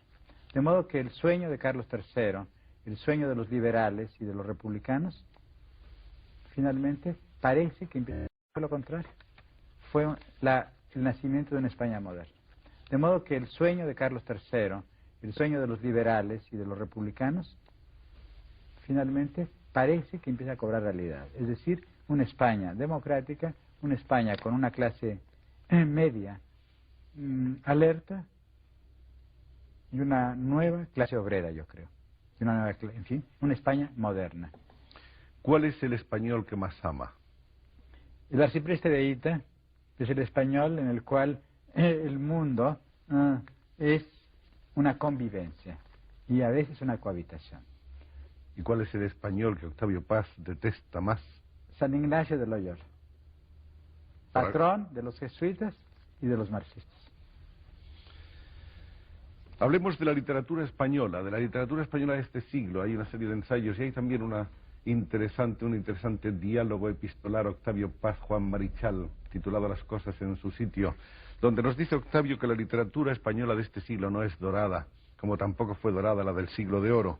De modo que el sueño de Carlos III, el sueño de los liberales y de los republicanos, finalmente parece que fue lo contrario. Fue el nacimiento de una España moderna. De modo que el sueño de Carlos III, el sueño de los liberales y de los republicanos, finalmente parece que empieza a cobrar realidad. Es decir, una España democrática, una España con una clase media alerta, y una nueva clase obrera, yo creo. Y en fin, una España moderna. ¿Cuál es el español que más ama? El arcipreste de Hita es el español en el cual el mundo es una convivencia y a veces una cohabitación. ¿Y cuál es el español que Octavio Paz detesta más? San Ignacio de Loyola, patrón de los jesuitas y de los marxistas. Hablemos de la literatura española de este siglo. Hay una serie de ensayos y hay también un interesante diálogo epistolar Octavio Paz Juan Marichal, titulado Las cosas en su sitio, donde nos dice Octavio que la literatura española de este siglo no es dorada, como tampoco fue dorada la del siglo de oro.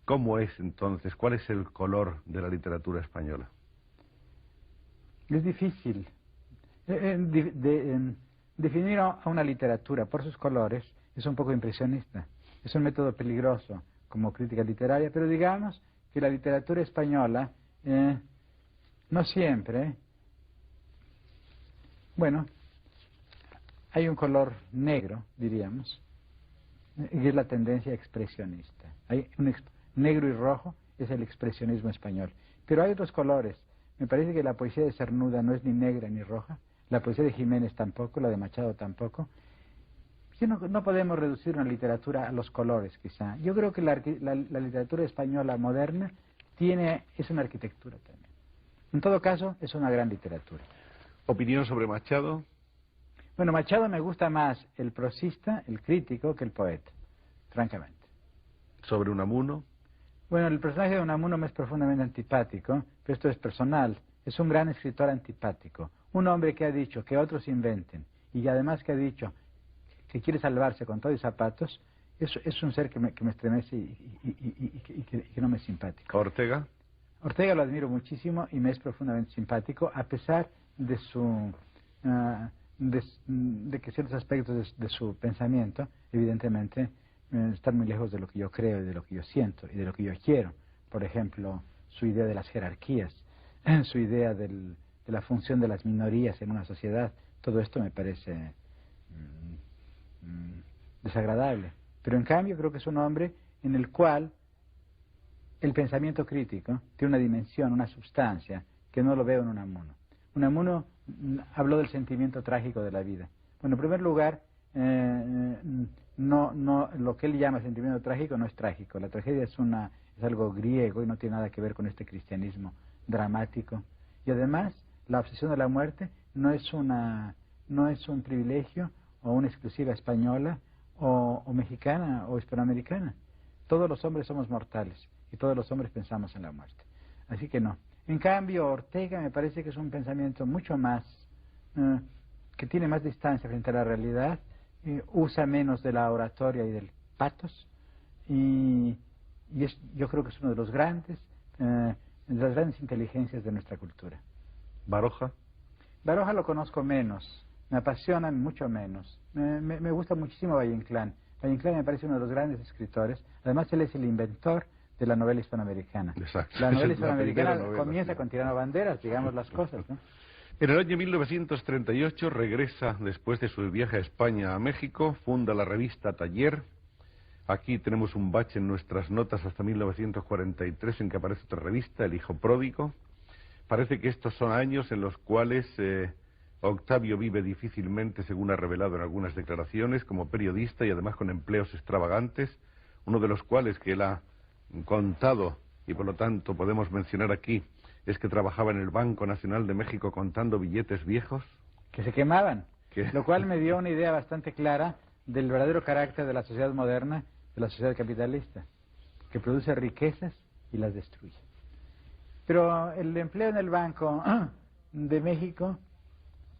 ¿Cómo es entonces? ¿Cuál es el color de la literatura española? Es difícil definir a una literatura por sus colores. Es un poco impresionista. Es un método peligroso como crítica literaria, pero digamos que la literatura española no siempre, bueno, hay un color negro, diríamos, y es la tendencia expresionista. Hay negro y rojo es el expresionismo español. Pero hay otros colores. Me parece que la poesía de Cernuda no es ni negra ni roja, la poesía de Jiménez tampoco, la de Machado tampoco. No podemos reducir una literatura a los colores, quizá. Yo creo que la literatura española moderna es una arquitectura también. En todo caso, es una gran literatura. ¿Opinión sobre Machado? Bueno, Machado me gusta más el prosista, el crítico, que el poeta, francamente. ¿Sobre Unamuno? Bueno, el personaje de Unamuno me es profundamente antipático, pero esto es personal. Es un gran escritor antipático. Un hombre que ha dicho que otros inventen, y además que ha dicho que quiere salvarse con todo y zapatos, es un ser que me estremece y que no me es simpático. ¿Ortega? Ortega lo admiro muchísimo y me es profundamente simpático, a pesar de de que ciertos aspectos de su pensamiento, evidentemente, están muy lejos de lo que yo creo y de lo que yo siento y de lo que yo quiero. Por ejemplo, su idea de las jerarquías, su idea de la función de las minorías en una sociedad. Todo esto me parece desagradable. Pero en cambio creo que es un hombre en el cual el pensamiento crítico tiene una dimensión, una sustancia, que no lo veo en Unamuno. Unamuno habló del sentimiento trágico de la vida. Bueno, en primer lugar, lo que él llama sentimiento trágico no es trágico. La tragedia es algo griego y no tiene nada que ver con este cristianismo dramático. Y además, la obsesión de la muerte no es un privilegio o una exclusiva española o mexicana o hispanoamericana. Todos los hombres somos mortales y todos los hombres pensamos en la muerte. Así que no. En cambio, Ortega me parece que es un pensamiento mucho más, que tiene más distancia frente a la realidad, usa menos de la oratoria y del patos, y yo creo que es uno de los grandes, de las grandes inteligencias de nuestra cultura. ¿Baroja? Baroja lo conozco menos, me apasiona mucho menos. Me gusta muchísimo Valle Inclán. Valle Inclán me parece uno de los grandes escritores. Además, él es el inventor de la novela hispanoamericana. Exacto. La novela hispanoamericana novela, comienza sí, con Tirano Banderas, digamos las cosas, ¿no? En el año 1938 regresa, después de su viaje a España, a México, funda la revista Taller. Aquí tenemos un bache en nuestras notas hasta 1943 en que aparece otra revista, El Hijo Pródigo. Parece que estos son años en los cuales Octavio vive difícilmente, según ha revelado en algunas declaraciones, como periodista y además con empleos extravagantes, uno de los cuales que él ha contado, y por lo tanto podemos mencionar aquí, es que trabajaba en el Banco Nacional de México contando billetes viejos. Que se quemaban, ¿Qué? Lo cual me dio una idea bastante clara del verdadero carácter de la sociedad moderna, de la sociedad capitalista, que produce riquezas y las destruye. Pero el empleo en el Banco de México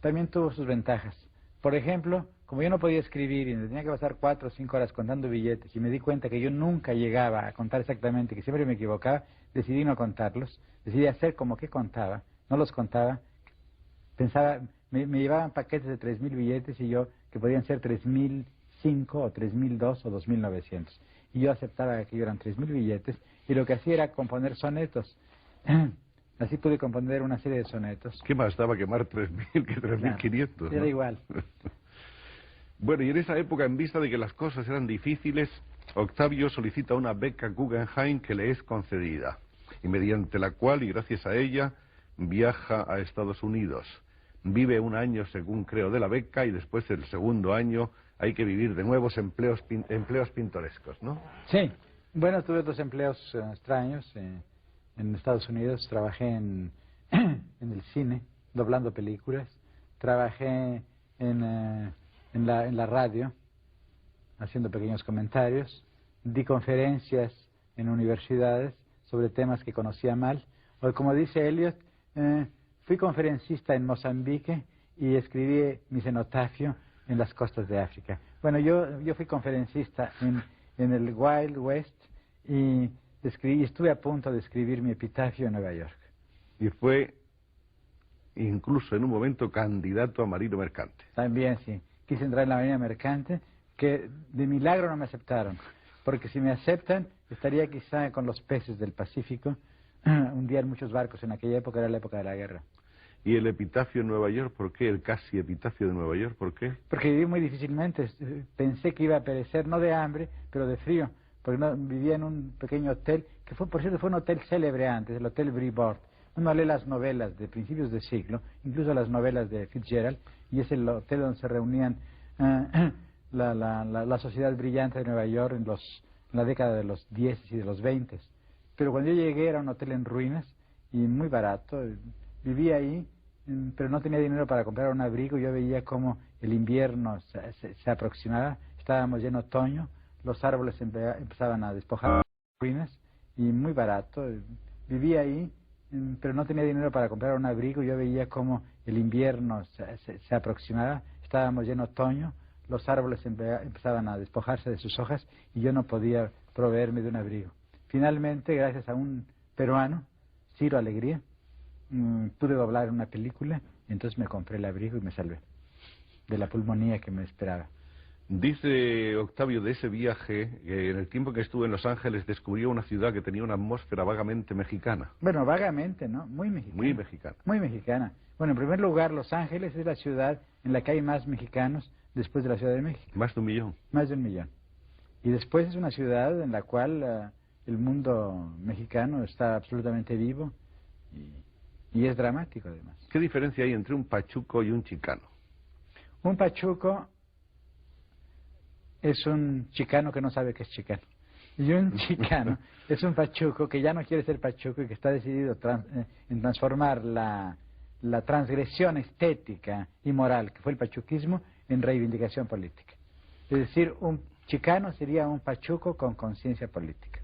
también tuvo sus ventajas. Por ejemplo, como yo no podía escribir y me tenía que pasar 4 o 5 horas contando billetes y me di cuenta que yo nunca llegaba a contar exactamente, que siempre me equivocaba, decidí no contarlos, decidí hacer como que contaba, no los contaba, pensaba, me llevaban paquetes de 3,000 billetes y yo, que podían ser 3,005 o 3,002 o 2,900. Y yo aceptaba que aquello eran 3,000 billetes y lo que hacía era componer sonetos. Así pude componer una serie de sonetos. ¿Qué más daba quemar 3,000 que 3,500? Claro, era igual. Bueno, y en esa época, en vista de que las cosas eran difíciles, Octavio solicita una beca Guggenheim que le es concedida, y mediante la cual, y gracias a ella, viaja a Estados Unidos. Vive un año, según creo, de la beca, y después, el segundo año, hay que vivir de nuevos empleos pintorescos, ¿no? Sí. Bueno, tuve 2 empleos extraños. En Estados Unidos trabajé en el cine, doblando películas. Trabajé en la radio, haciendo pequeños comentarios. Di conferencias en universidades sobre temas que conocía mal. O como dice Eliot, fui conferencista en Mozambique y escribí mi cenotafio en las costas de África. Bueno, yo fui conferencista en el Wild West y estuve a punto de escribir mi epitafio en Nueva York. Y fue incluso en un momento candidato a marino mercante. También, sí. Quise entrar en la marina mercante, que de milagro no me aceptaron. Porque si me aceptan, estaría quizá con los peces del Pacífico. Hundían muchos barcos en aquella época, era la época de la guerra. ¿Y el epitafio en Nueva York, por qué? El casi epitafio de Nueva York, ¿por qué? Porque viví muy difícilmente. Pensé que iba a perecer, no de hambre, pero de frío. Porque no, vivía en un pequeño hotel, que fue, por cierto, fue un hotel célebre antes, el Hotel Brevoort. Uno lee las novelas de principios de siglo, incluso las novelas de Fitzgerald, y es el hotel donde se reunían la sociedad brillante de Nueva York en la década de los 10 y de los 20. Pero cuando yo llegué era un hotel en ruinas y muy barato. Vivía ahí, pero no tenía dinero para comprar un abrigo. Yo veía como el invierno se aproximaba, estábamos ya en otoño, los árboles empezaban a despojar las ruinas y muy barato. Vivía ahí, pero no tenía dinero para comprar un abrigo. Yo veía como el invierno se aproximaba, estábamos ya en otoño, los árboles empezaban a despojarse de sus hojas y yo no podía proveerme de un abrigo. Finalmente, gracias a un peruano, Ciro Alegría, pude doblar una película, y entonces me compré el abrigo y me salvé de la pulmonía que me esperaba. Dice Octavio de ese viaje que en el tiempo que estuvo en Los Ángeles descubrió una ciudad que tenía una atmósfera vagamente mexicana. Bueno, vagamente, ¿no? Muy mexicana. Muy mexicana. Muy mexicana. Bueno, en primer lugar, Los Ángeles es la ciudad en la que hay más mexicanos después de la Ciudad de México. Más de 1 millón. Más de 1 millón. Y después es una ciudad en la cual el mundo mexicano está absolutamente vivo y es dramático además. ¿Qué diferencia hay entre un pachuco y un chicano? Un pachuco es un chicano que no sabe que es chicano. Y un chicano es un pachuco que ya no quiere ser pachuco y que está decidido en transformar la transgresión estética y moral que fue el pachuquismo en reivindicación política. Es decir, un chicano sería un pachuco con conciencia política.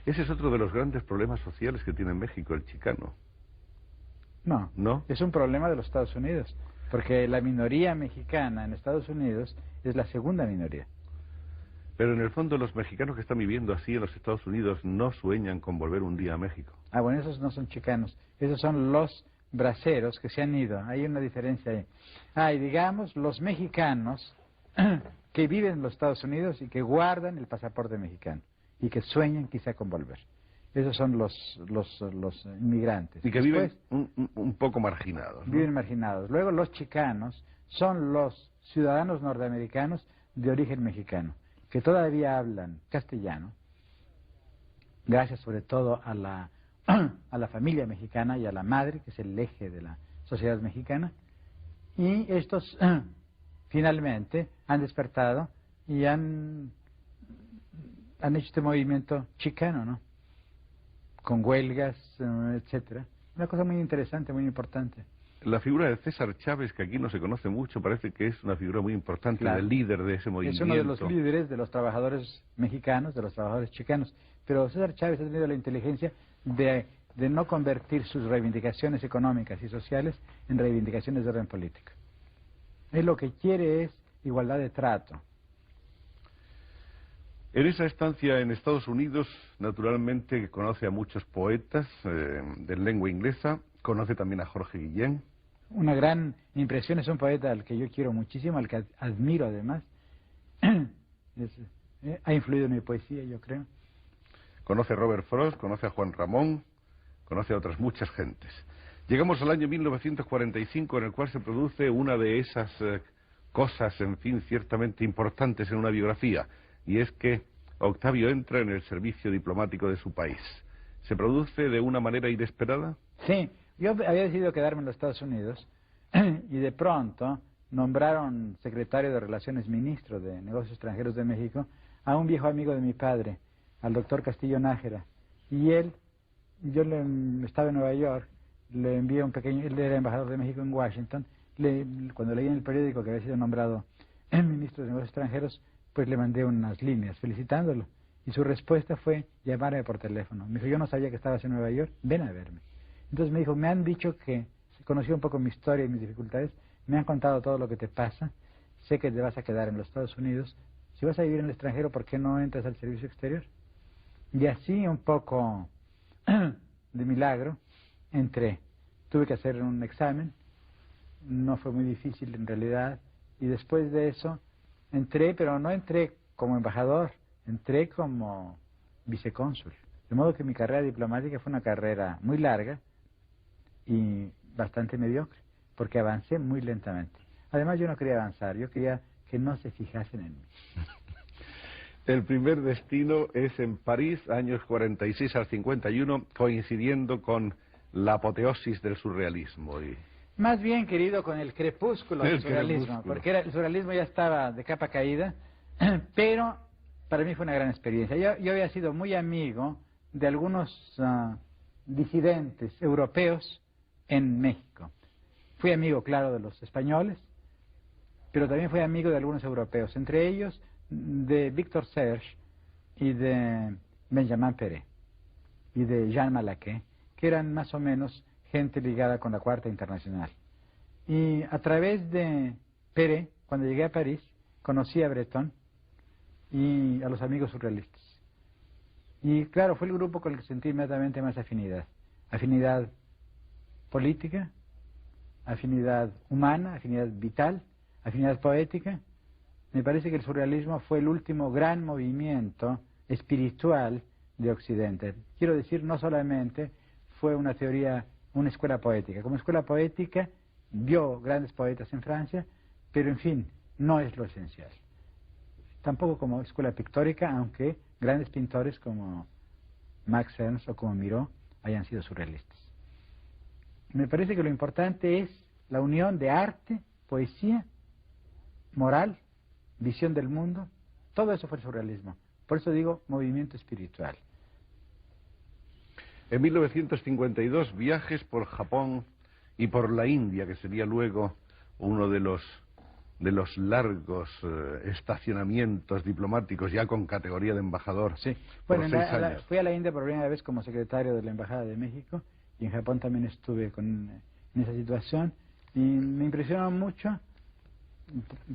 Ese es otro de los grandes problemas sociales que tiene México, el chicano. No, ¿No? Es un problema de los Estados Unidos, porque la minoría mexicana en Estados Unidos es la segunda minoría. Pero en el fondo los mexicanos que están viviendo así en los Estados Unidos no sueñan con volver un día a México. Ah, bueno, esos no son chicanos, esos son los braceros que se han ido, hay una diferencia ahí. Ah, y digamos, los mexicanos que viven en los Estados Unidos y que guardan el pasaporte mexicano y que sueñan quizá con volver. Esos son los inmigrantes. Y que después, viven un poco marginados, ¿no? Viven marginados. Luego los chicanos son los ciudadanos norteamericanos de origen mexicano, que todavía hablan castellano, gracias sobre todo a la familia mexicana y a la madre, que es el eje de la sociedad mexicana, y estos finalmente han despertado y han hecho este movimiento chicano, ¿no? Con huelgas, etcétera. Una cosa muy interesante, muy importante. La figura de César Chávez, que aquí no se conoce mucho, parece que es una figura muy importante, Claro. del líder de ese movimiento. Es uno de los líderes de los trabajadores mexicanos, de los trabajadores chicanos. Pero César Chávez ha tenido la inteligencia de no convertir sus reivindicaciones económicas y sociales en reivindicaciones de orden político. Él lo que quiere es igualdad de trato. En esa estancia en Estados Unidos, naturalmente conoce a muchos poetas de lengua inglesa, conoce también a Jorge Guillén. Una gran impresión, es un poeta al que yo quiero muchísimo, al que admiro además. Ha influido en mi poesía, yo creo. Conoce a Robert Frost, conoce a Juan Ramón, conoce a otras muchas gentes. Llegamos al año 1945, en el cual se produce una de esas cosas, en fin, ciertamente importantes en una biografía, y es que Octavio entra en el servicio diplomático de su país. ¿Se produce de una manera inesperada? Sí, yo había decidido quedarme en los Estados Unidos y de pronto nombraron secretario de Relaciones Ministro de Negocios Extranjeros de México a un viejo amigo de mi padre, al doctor Castillo Nájera. Y yo estaba en Nueva York, le envié un pequeño, él era embajador de México en Washington, cuando leí en el periódico que había sido nombrado ministro de Negocios Extranjeros, pues le mandé unas líneas felicitándolo. Y su respuesta fue llamarme por teléfono. Me dijo, yo no sabía que estabas en Nueva York, ven a verme. Entonces me dijo, me han dicho que se conoció un poco mi historia y mis dificultades, me han contado todo lo que te pasa, sé que te vas a quedar en los Estados Unidos, si vas a vivir en el extranjero, ¿por qué no entras al servicio exterior? Y así un poco de milagro entré. Tuve que hacer un examen, no fue muy difícil en realidad, y después de eso entré, pero no entré como embajador, entré como vicecónsul. De modo que mi carrera diplomática fue una carrera muy larga y bastante mediocre, porque avancé muy lentamente. Además, yo no quería avanzar, yo quería que no se fijasen en mí. El primer destino es en París, años 46 al 51, coincidiendo con la apoteosis del surrealismo. Más bien, querido, con el crepúsculo del surrealismo, crepúsculo. porque el surrealismo ya estaba de capa caída, pero para mí fue una gran experiencia. Yo había sido muy amigo de algunos disidentes europeos en México. Fui amigo, claro, de los españoles, pero también fui amigo de algunos europeos, entre ellos de Victor Serge y de Benjamin Péret y de Jean Malaquais, que eran más o menos gente ligada con la Cuarta Internacional. Y a través de Péret, cuando llegué a París, conocí a Breton y a los amigos surrealistas. Y claro, fue el grupo con el que sentí inmediatamente más afinidad. Afinidad política, afinidad humana, afinidad vital, afinidad poética. Me parece que el surrealismo fue el último gran movimiento espiritual de Occidente. Quiero decir, no solamente fue una teoría, una escuela poética. Como escuela poética vio grandes poetas en Francia, pero en fin, no es lo esencial. Tampoco como escuela pictórica, aunque grandes pintores como Max Ernst o como Miró hayan sido surrealistas. Me parece que lo importante es la unión de arte, poesía, moral, visión del mundo. Todo eso fue el surrealismo. Por eso digo movimiento espiritual. En 1952, viajes por Japón y por la India, que sería luego uno de los largos estacionamientos diplomáticos, ya con categoría de embajador. Sí. Por Bueno, 6 años. fui a la India por primera vez como secretario de la Embajada de México, y en Japón también estuve en esa situación, y me impresionó mucho.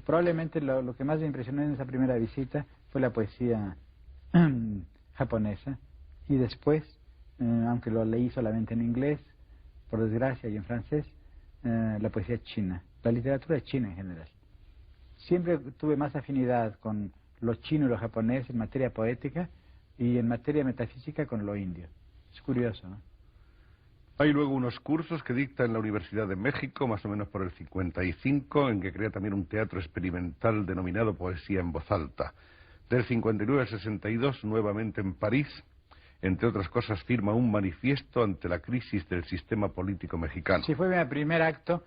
Probablemente lo que más me impresionó en esa primera visita fue la poesía japonesa, y después, aunque lo leí solamente en inglés, por desgracia, y en francés, la poesía china, la literatura china en general. Siempre tuve más afinidad con lo chino y lo japonés en materia poética, y en materia metafísica con lo indio. Es curioso, ¿no? Hay luego unos cursos que dicta en la Universidad de México, más o menos por el 55, en que crea también un teatro experimental denominado Poesía en Voz Alta. Del 59 al 62, nuevamente en París, entre otras cosas, firma un manifiesto ante la crisis del sistema político mexicano. Sí, fue mi primer acto,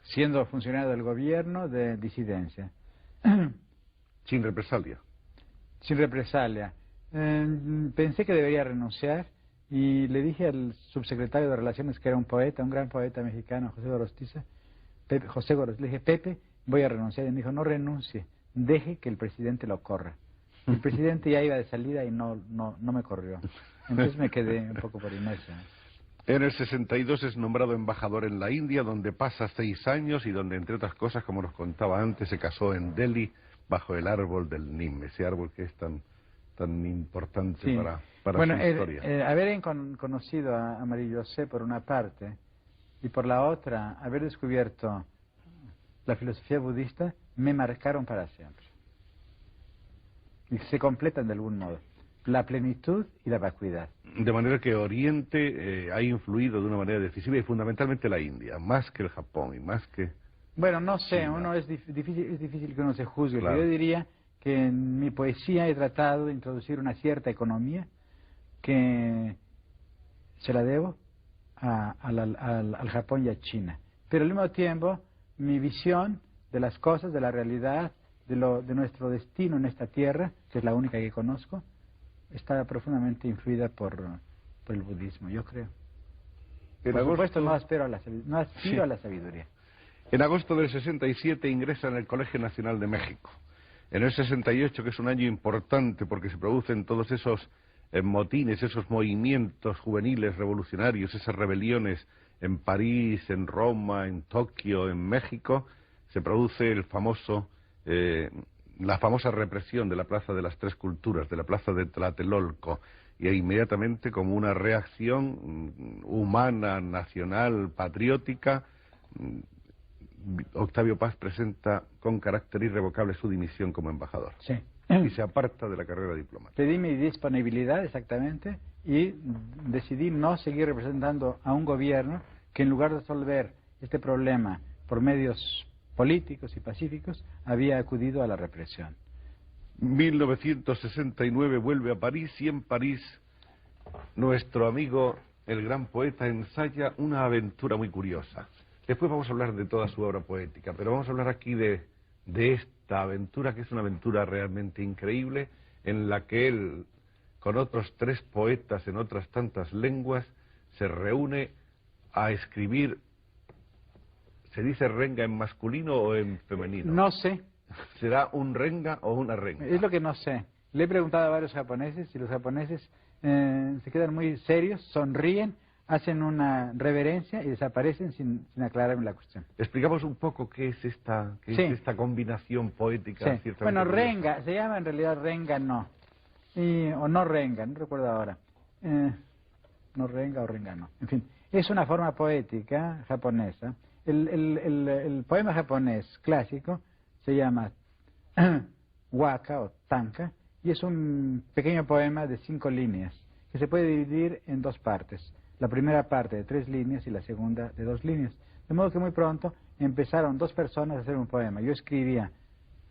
siendo funcionario del gobierno, de disidencia. Sin represalia. Sin represalia. Pensé que debería renunciar, y le dije al subsecretario de Relaciones, que era un poeta, un gran poeta mexicano, José Gorostiza, le dije, Pepe, voy a renunciar. Y me dijo, no renuncie, deje que el presidente lo corra. El presidente ya iba de salida y no me corrió. Entonces me quedé un poco por inercia. En el 62 es nombrado embajador en la India, donde pasa 6 años y donde, entre otras cosas, como nos contaba antes, se casó en Delhi bajo el árbol del Nim, ese árbol que es tan importante, sí, para bueno, su historia. Haber conocido a María José por una parte, y por la otra haber descubierto la filosofía budista, me marcaron para siempre. Y se completan de algún modo, la plenitud y la vacuidad. De manera que Oriente ha influido de una manera decisiva, y fundamentalmente la India, más que el Japón y más que... Bueno, no sé, China. es difícil que uno se juzgue, Claro. pero yo diría que en mi poesía he tratado de introducir una cierta economía que se la debo al Japón y a China. Pero al mismo tiempo, mi visión de las cosas, de la realidad, de nuestro destino en esta tierra, que es la única que conozco, está profundamente influida por el budismo, yo creo. Por supuesto, no aspiro a la sabiduría. En agosto del 67 ingresa en el Colegio Nacional de México. En el 68, que es un año importante porque se producen todos esos motines, esos movimientos juveniles revolucionarios, esas rebeliones en París, en Roma, en Tokio, en México, se produce la famosa represión de la Plaza de las Tres Culturas, de la Plaza de Tlatelolco, y inmediatamente, como una reacción humana, nacional, patriótica, Octavio Paz presenta con carácter irrevocable su dimisión como embajador. Sí. Y se aparta de la carrera diplomática. Pedí mi disponibilidad, exactamente, y decidí no seguir representando a un gobierno que en lugar de resolver este problema por medios políticos y pacíficos, había acudido a la represión. 1969 vuelve a París y en París nuestro amigo, el gran poeta, ensaya una aventura muy curiosa. Después vamos a hablar de toda su obra poética, pero vamos a hablar aquí de esta aventura, que es una aventura realmente increíble, en la que él, con otros 3 poetas en otras tantas lenguas, se reúne a escribir. ¿Se dice renga en masculino o en femenino? No sé. ¿Será un renga o una renga? Es lo que no sé. Le he preguntado a varios japoneses y los japoneses se quedan muy serios, sonríen, hacen una reverencia y desaparecen sin aclararme la cuestión. Explicamos un poco qué es esta combinación poética. Sí. Bueno, curiosa. renga, se llama en realidad renga no. O no renga, no recuerdo ahora. No renga o renga no. En fin, es una forma poética japonesa. El poema japonés clásico se llama waka o tanka y es un pequeño poema de 5 líneas que se puede dividir en 2 partes. La primera parte de 3 líneas y la segunda de 2 líneas. De modo que muy pronto empezaron 2 personas a hacer un poema. Yo escribía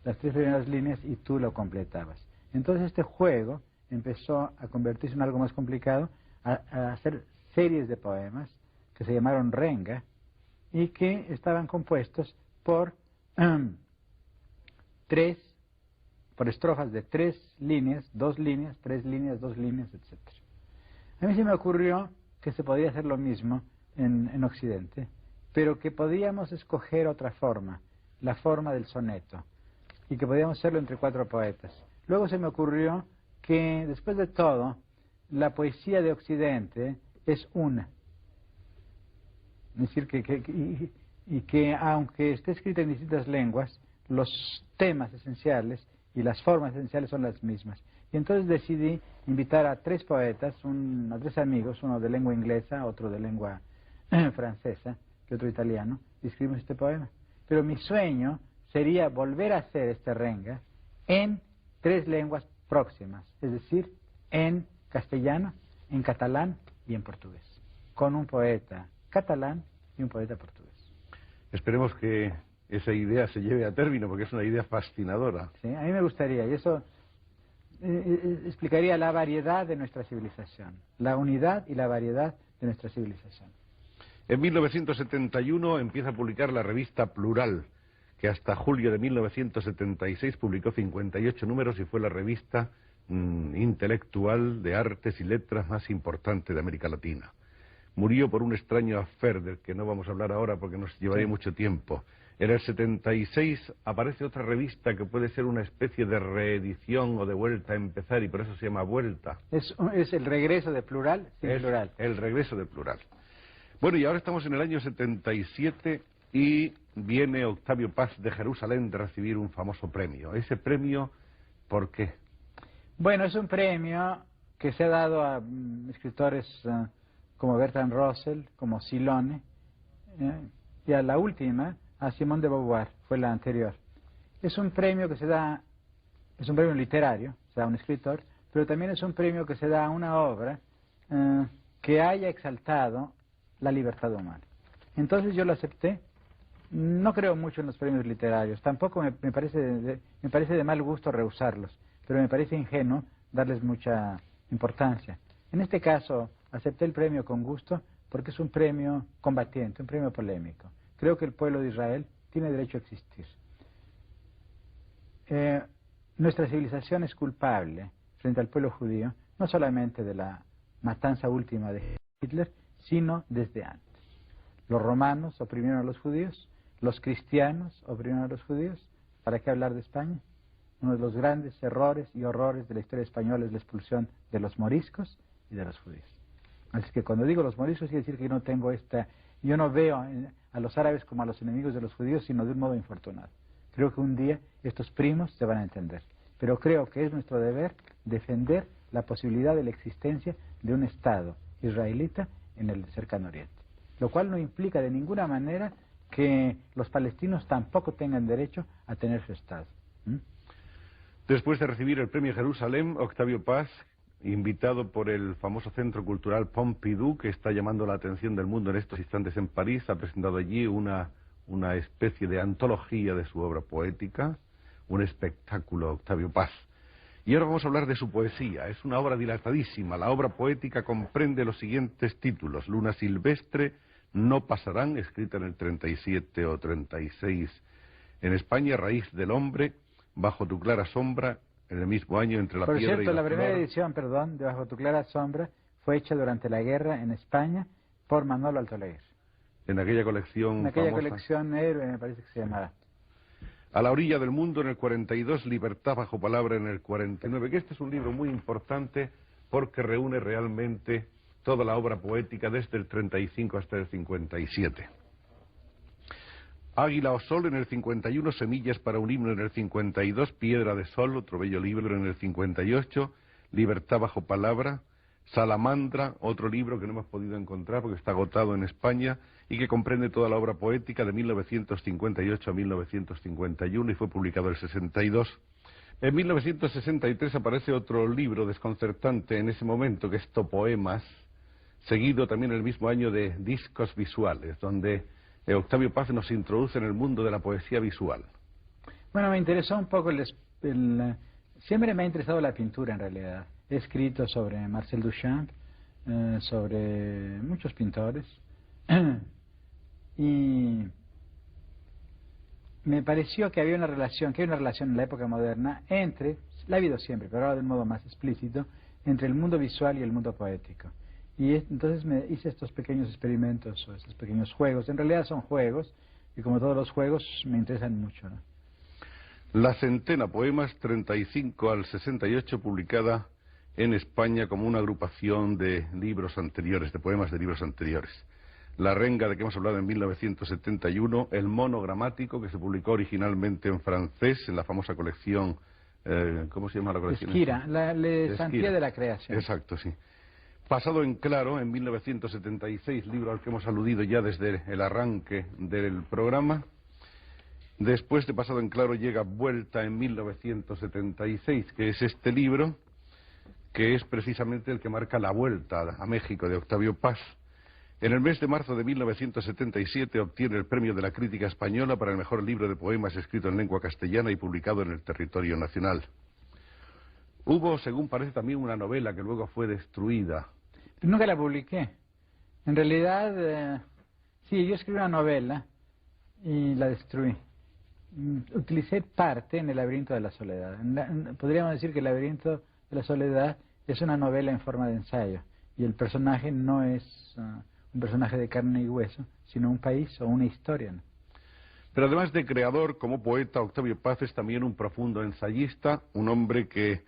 las 3 primeras líneas y tú lo completabas. Entonces este juego empezó a convertirse en algo más complicado, a hacer series de poemas que se llamaron renga y que estaban compuestos por estrofas de 3 líneas, 2 líneas, 3 líneas, 2 líneas, etc. A mí se me ocurrió que se podía hacer lo mismo en Occidente, pero que podíamos escoger otra forma, la forma del soneto, y que podíamos hacerlo entre 4 poetas. Luego se me ocurrió que, después de todo, la poesía de Occidente es una. Es decir, que aunque esté escrita en distintas lenguas, los temas esenciales y las formas esenciales son las mismas. Y entonces decidí invitar a 3 poetas, a 3 amigos, uno de lengua inglesa, otro de lengua francesa y otro italiano, y escribimos este poema. Pero mi sueño sería volver a hacer este renga en 3 lenguas próximas, es decir, en castellano, en catalán y en portugués, con un poeta catalán y un poeta portugués. Esperemos que esa idea se lleve a término, porque es una idea fascinadora. Sí, a mí me gustaría, y eso explicaría la variedad de nuestra civilización, la unidad y la variedad de nuestra civilización. En 1971 empieza a publicar la revista Plural, que hasta julio de 1976 publicó 58 números y fue la revista intelectual de artes y letras más importante de América Latina. Murió por un extraño affair del que no vamos a hablar ahora porque nos llevaría mucho tiempo. En el 76 aparece otra revista que puede ser una especie de reedición o de vuelta a empezar, y por eso se llama Vuelta. Es el regreso de Plural sin plural. El regreso de Plural. Bueno, y ahora estamos en el año 77 y viene Octavio Paz de Jerusalén de recibir un famoso premio. ¿Ese premio por qué? Bueno, es un premio que se ha dado a escritores como Bertrand Russell, como Silone, y a la última, a Simone de Beauvoir, fue la anterior. Es un premio que se da, es un premio literario, se da a un escritor, pero también es un premio que se da a una obra que haya exaltado la libertad humana. Entonces yo lo acepté. No creo mucho en los premios literarios, tampoco me parece de mal gusto rehusarlos, pero me parece ingenuo darles mucha importancia. En este caso, acepté el premio con gusto porque es un premio combatiente, un premio polémico. Creo que el pueblo de Israel tiene derecho a existir. Nuestra civilización es culpable frente al pueblo judío, no solamente de la matanza última de Hitler, sino desde antes. Los romanos oprimieron a los judíos, los cristianos oprimieron a los judíos. ¿Para qué hablar de España? Uno de los grandes errores y horrores de la historia española es la expulsión de los moriscos y de los judíos. Así que cuando digo los moriscos quiere decir que yo no veo a los árabes como a los enemigos de los judíos, sino de un modo infortunado. Creo que un día estos primos se van a entender. Pero creo que es nuestro deber defender la posibilidad de la existencia de un Estado israelita en el cercano Oriente. Lo cual no implica de ninguna manera que los palestinos tampoco tengan derecho a tener su Estado. Después de recibir el premio Jerusalén, Octavio Paz invitado por el famoso Centro Cultural Pompidou, que está llamando la atención del mundo en estos instantes en París. Ha presentado allí una especie de antología de su obra poética, un espectáculo, Octavio Paz. Y ahora vamos a hablar de su poesía. Es una obra dilatadísima. La obra poética comprende los siguientes títulos: Luna silvestre, No pasarán, escrita en el 37 o 36 en España; Raíz del hombre, Bajo tu clara sombra, en el mismo año, Entre la Por piedra cierto, y la la primera flor. edición, de Bajo tu clara sombra, fue hecha durante la guerra en España por Manolo Altoleguer. En aquella colección En aquella famosa. colección Héroe, me parece que se llamaba. A la orilla del mundo en el 42, Libertad bajo palabra en el 49, que este es un libro muy importante porque reúne realmente toda la obra poética desde el 35 hasta el 57. Águila o Sol en el 51, Semillas para un himno en el 52, Piedra de Sol, otro bello libro, en el 58, Libertad bajo palabra, Salamandra, otro libro que no hemos podido encontrar porque está agotado en España y que comprende toda la obra poética de 1958 a 1951 y fue publicado en el 62. En 1963 aparece otro libro desconcertante en ese momento, que es Topoemas, seguido también el mismo año de Discos visuales, donde Octavio Paz nos introduce en el mundo de la poesía visual. Bueno, me interesó un poco siempre me ha interesado la pintura, en realidad. He escrito sobre Marcel Duchamp, sobre muchos pintores, y me pareció que había una relación, en la época moderna entre, la ha habido siempre, pero ahora de un modo más explícito, entre el mundo visual y el mundo poético. Y entonces me hice estos pequeños experimentos, o estos pequeños juegos. En realidad son juegos, y como todos los juegos, me interesan mucho, ¿no? La Centena, poemas 35 al 68, publicada en España como una agrupación de libros anteriores, de poemas de libros anteriores. La Renga, de que hemos hablado en 1971, el monogramático, que se publicó originalmente en francés, en la famosa colección, ¿cómo se llama la colección? Esquira, Le Sentier de la Creación. Exacto, sí. Pasado en claro, en 1976, libro al que hemos aludido ya desde el arranque del programa. Después de Pasado en claro llega Vuelta en 1976, que es este libro, que es precisamente el que marca la vuelta a México de Octavio Paz. En el mes de marzo de 1977 obtiene el premio de la crítica española para el mejor libro de poemas escrito en lengua castellana y publicado en el territorio nacional. Hubo, según parece, también una novela que luego fue destruida. Nunca la publiqué. En realidad, sí, yo escribí una novela y la destruí. Utilicé parte en El laberinto de la soledad. Podríamos decir que El laberinto de la soledad es una novela en forma de ensayo, y el personaje no es un personaje de carne y hueso, sino un país o una historia, ¿no? Pero además de creador, como poeta, Octavio Paz es también un profundo ensayista, un hombre que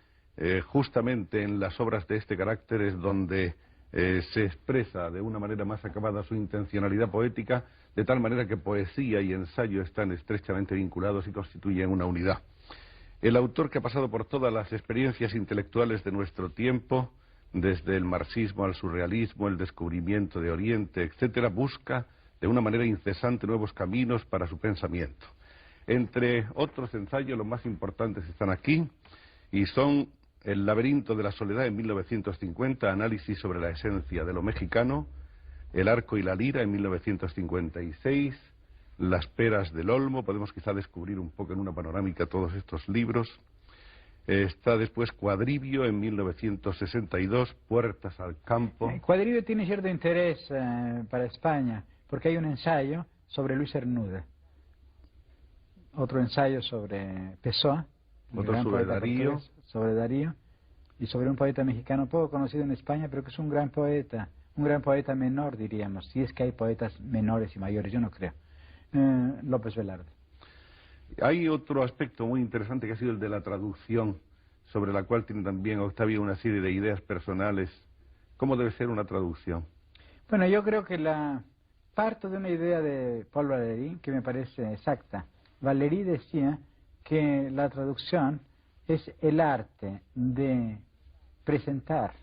justamente en las obras de este carácter es donde se expresa de una manera más acabada su intencionalidad poética, de tal manera que poesía y ensayo están estrechamente vinculados y constituyen una unidad. El autor, que ha pasado por todas las experiencias intelectuales de nuestro tiempo, desde el marxismo al surrealismo, el descubrimiento de Oriente, etcétera, busca de una manera incesante nuevos caminos para su pensamiento. Entre otros ensayos, los más importantes están aquí, y son El laberinto de la soledad en 1950, análisis sobre la esencia de lo mexicano; El arco y la lira en 1956, Las peras del olmo. Podemos quizá descubrir un poco en una panorámica todos estos libros. Está después Cuadribio en 1962, Puertas al campo. Cuadribio tiene cierto interés para España, porque hay un ensayo sobre Luis Cernuda, otro ensayo sobre Pessoa, Otro sobre Darío. Sobre Darío, y sobre un poeta mexicano poco conocido en España, pero que es un gran poeta menor, diríamos, si es que hay poetas menores y mayores, yo no creo. López Velarde. Hay otro aspecto muy interesante que ha sido el de la traducción, sobre la cual tiene también Octavio una serie de ideas personales. ¿Cómo debe ser una traducción? Bueno, yo creo que parto de una idea de Paul Valéry que me parece exacta. Valéry decía que la traducción es el arte de presentar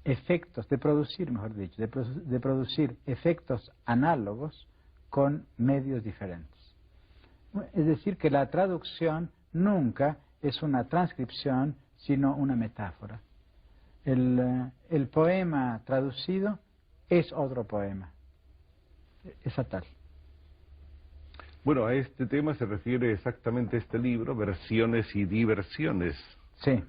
efectos, de producir, mejor dicho, de producir efectos análogos con medios diferentes. Es decir, que la traducción nunca es una transcripción, sino una metáfora. El poema traducido es otro poema. Es tal. Bueno, a este tema se refiere exactamente este libro, Versiones y Diversiones. Sí.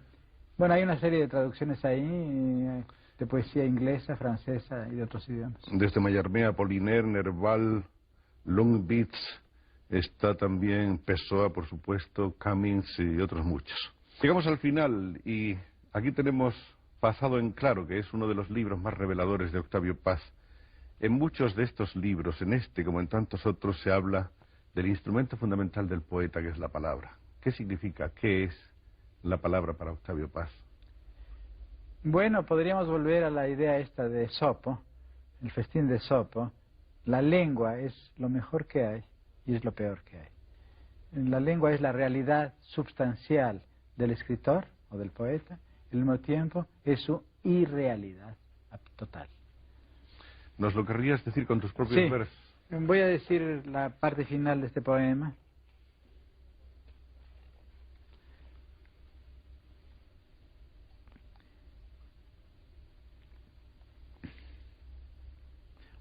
Bueno, hay una serie de traducciones ahí, de poesía inglesa, francesa y de otros idiomas. Desde Mallarmé, Apollinaire, Nerval, Longbeats, está también Pessoa, por supuesto, Cummings y otros muchos. Llegamos al final y aquí tenemos Pasado en Claro, que es uno de los libros más reveladores de Octavio Paz. En muchos de estos libros, en este como en tantos otros, se habla del instrumento fundamental del poeta, que es la palabra. ¿Qué significa? ¿Qué es la palabra para Octavio Paz? Bueno, podríamos volver a la idea esta de Esopo, el festín de Esopo. La lengua es lo mejor que hay y es lo peor que hay. La lengua es la realidad substancial del escritor o del poeta, y al mismo tiempo es su irrealidad total. ¿Nos lo querrías decir con tus propios versos? Voy a decir la parte final de este poema.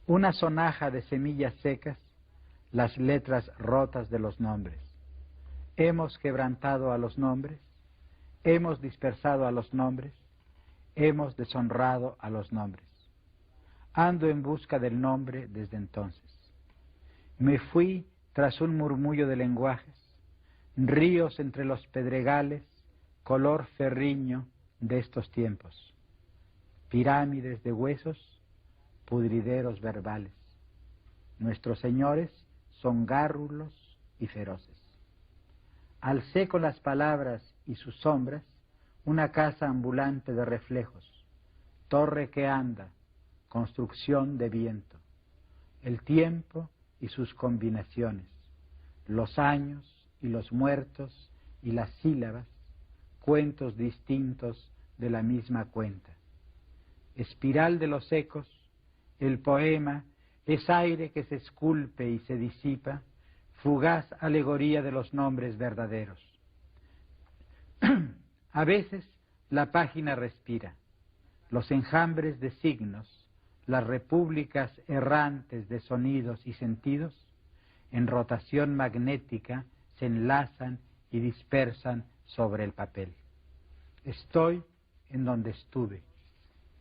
Una sonaja de semillas secas, las letras rotas de los nombres. Hemos quebrantado a los nombres, hemos dispersado a los nombres, hemos deshonrado a los nombres. Ando en busca del nombre desde entonces. Me fui tras un murmullo de lenguajes, ríos entre los pedregales, color ferriño de estos tiempos, pirámides de huesos, pudrideros verbales. Nuestros señores son gárrulos y feroces. Alcé con las palabras y sus sombras una casa ambulante de reflejos, torre que anda, construcción de viento, el tiempo y sus combinaciones, los años y los muertos y las sílabas, cuentos distintos de la misma cuenta. Espiral de los ecos, el poema es aire que se esculpe y se disipa, fugaz alegoría de los nombres verdaderos. A veces la página respira, los enjambres de signos, las repúblicas errantes de sonidos y sentidos, en rotación magnética se enlazan y dispersan sobre el papel. Estoy en donde estuve,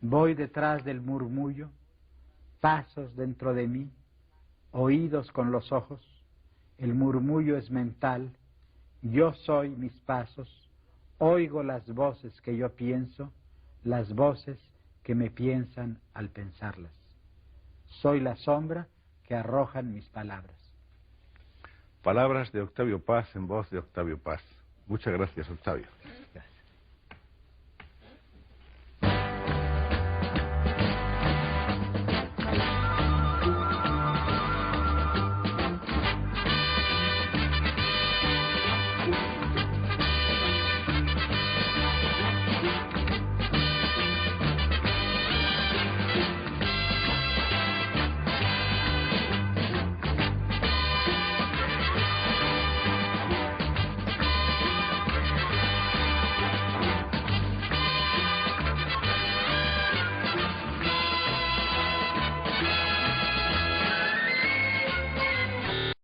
voy detrás del murmullo, pasos dentro de mí, oídos con los ojos, el murmullo es mental, yo soy mis pasos, oigo las voces que yo pienso, las voces que me piensan al pensarlas. Soy la sombra que arrojan mis palabras. Palabras de Octavio Paz en voz de Octavio Paz. Muchas gracias, Octavio.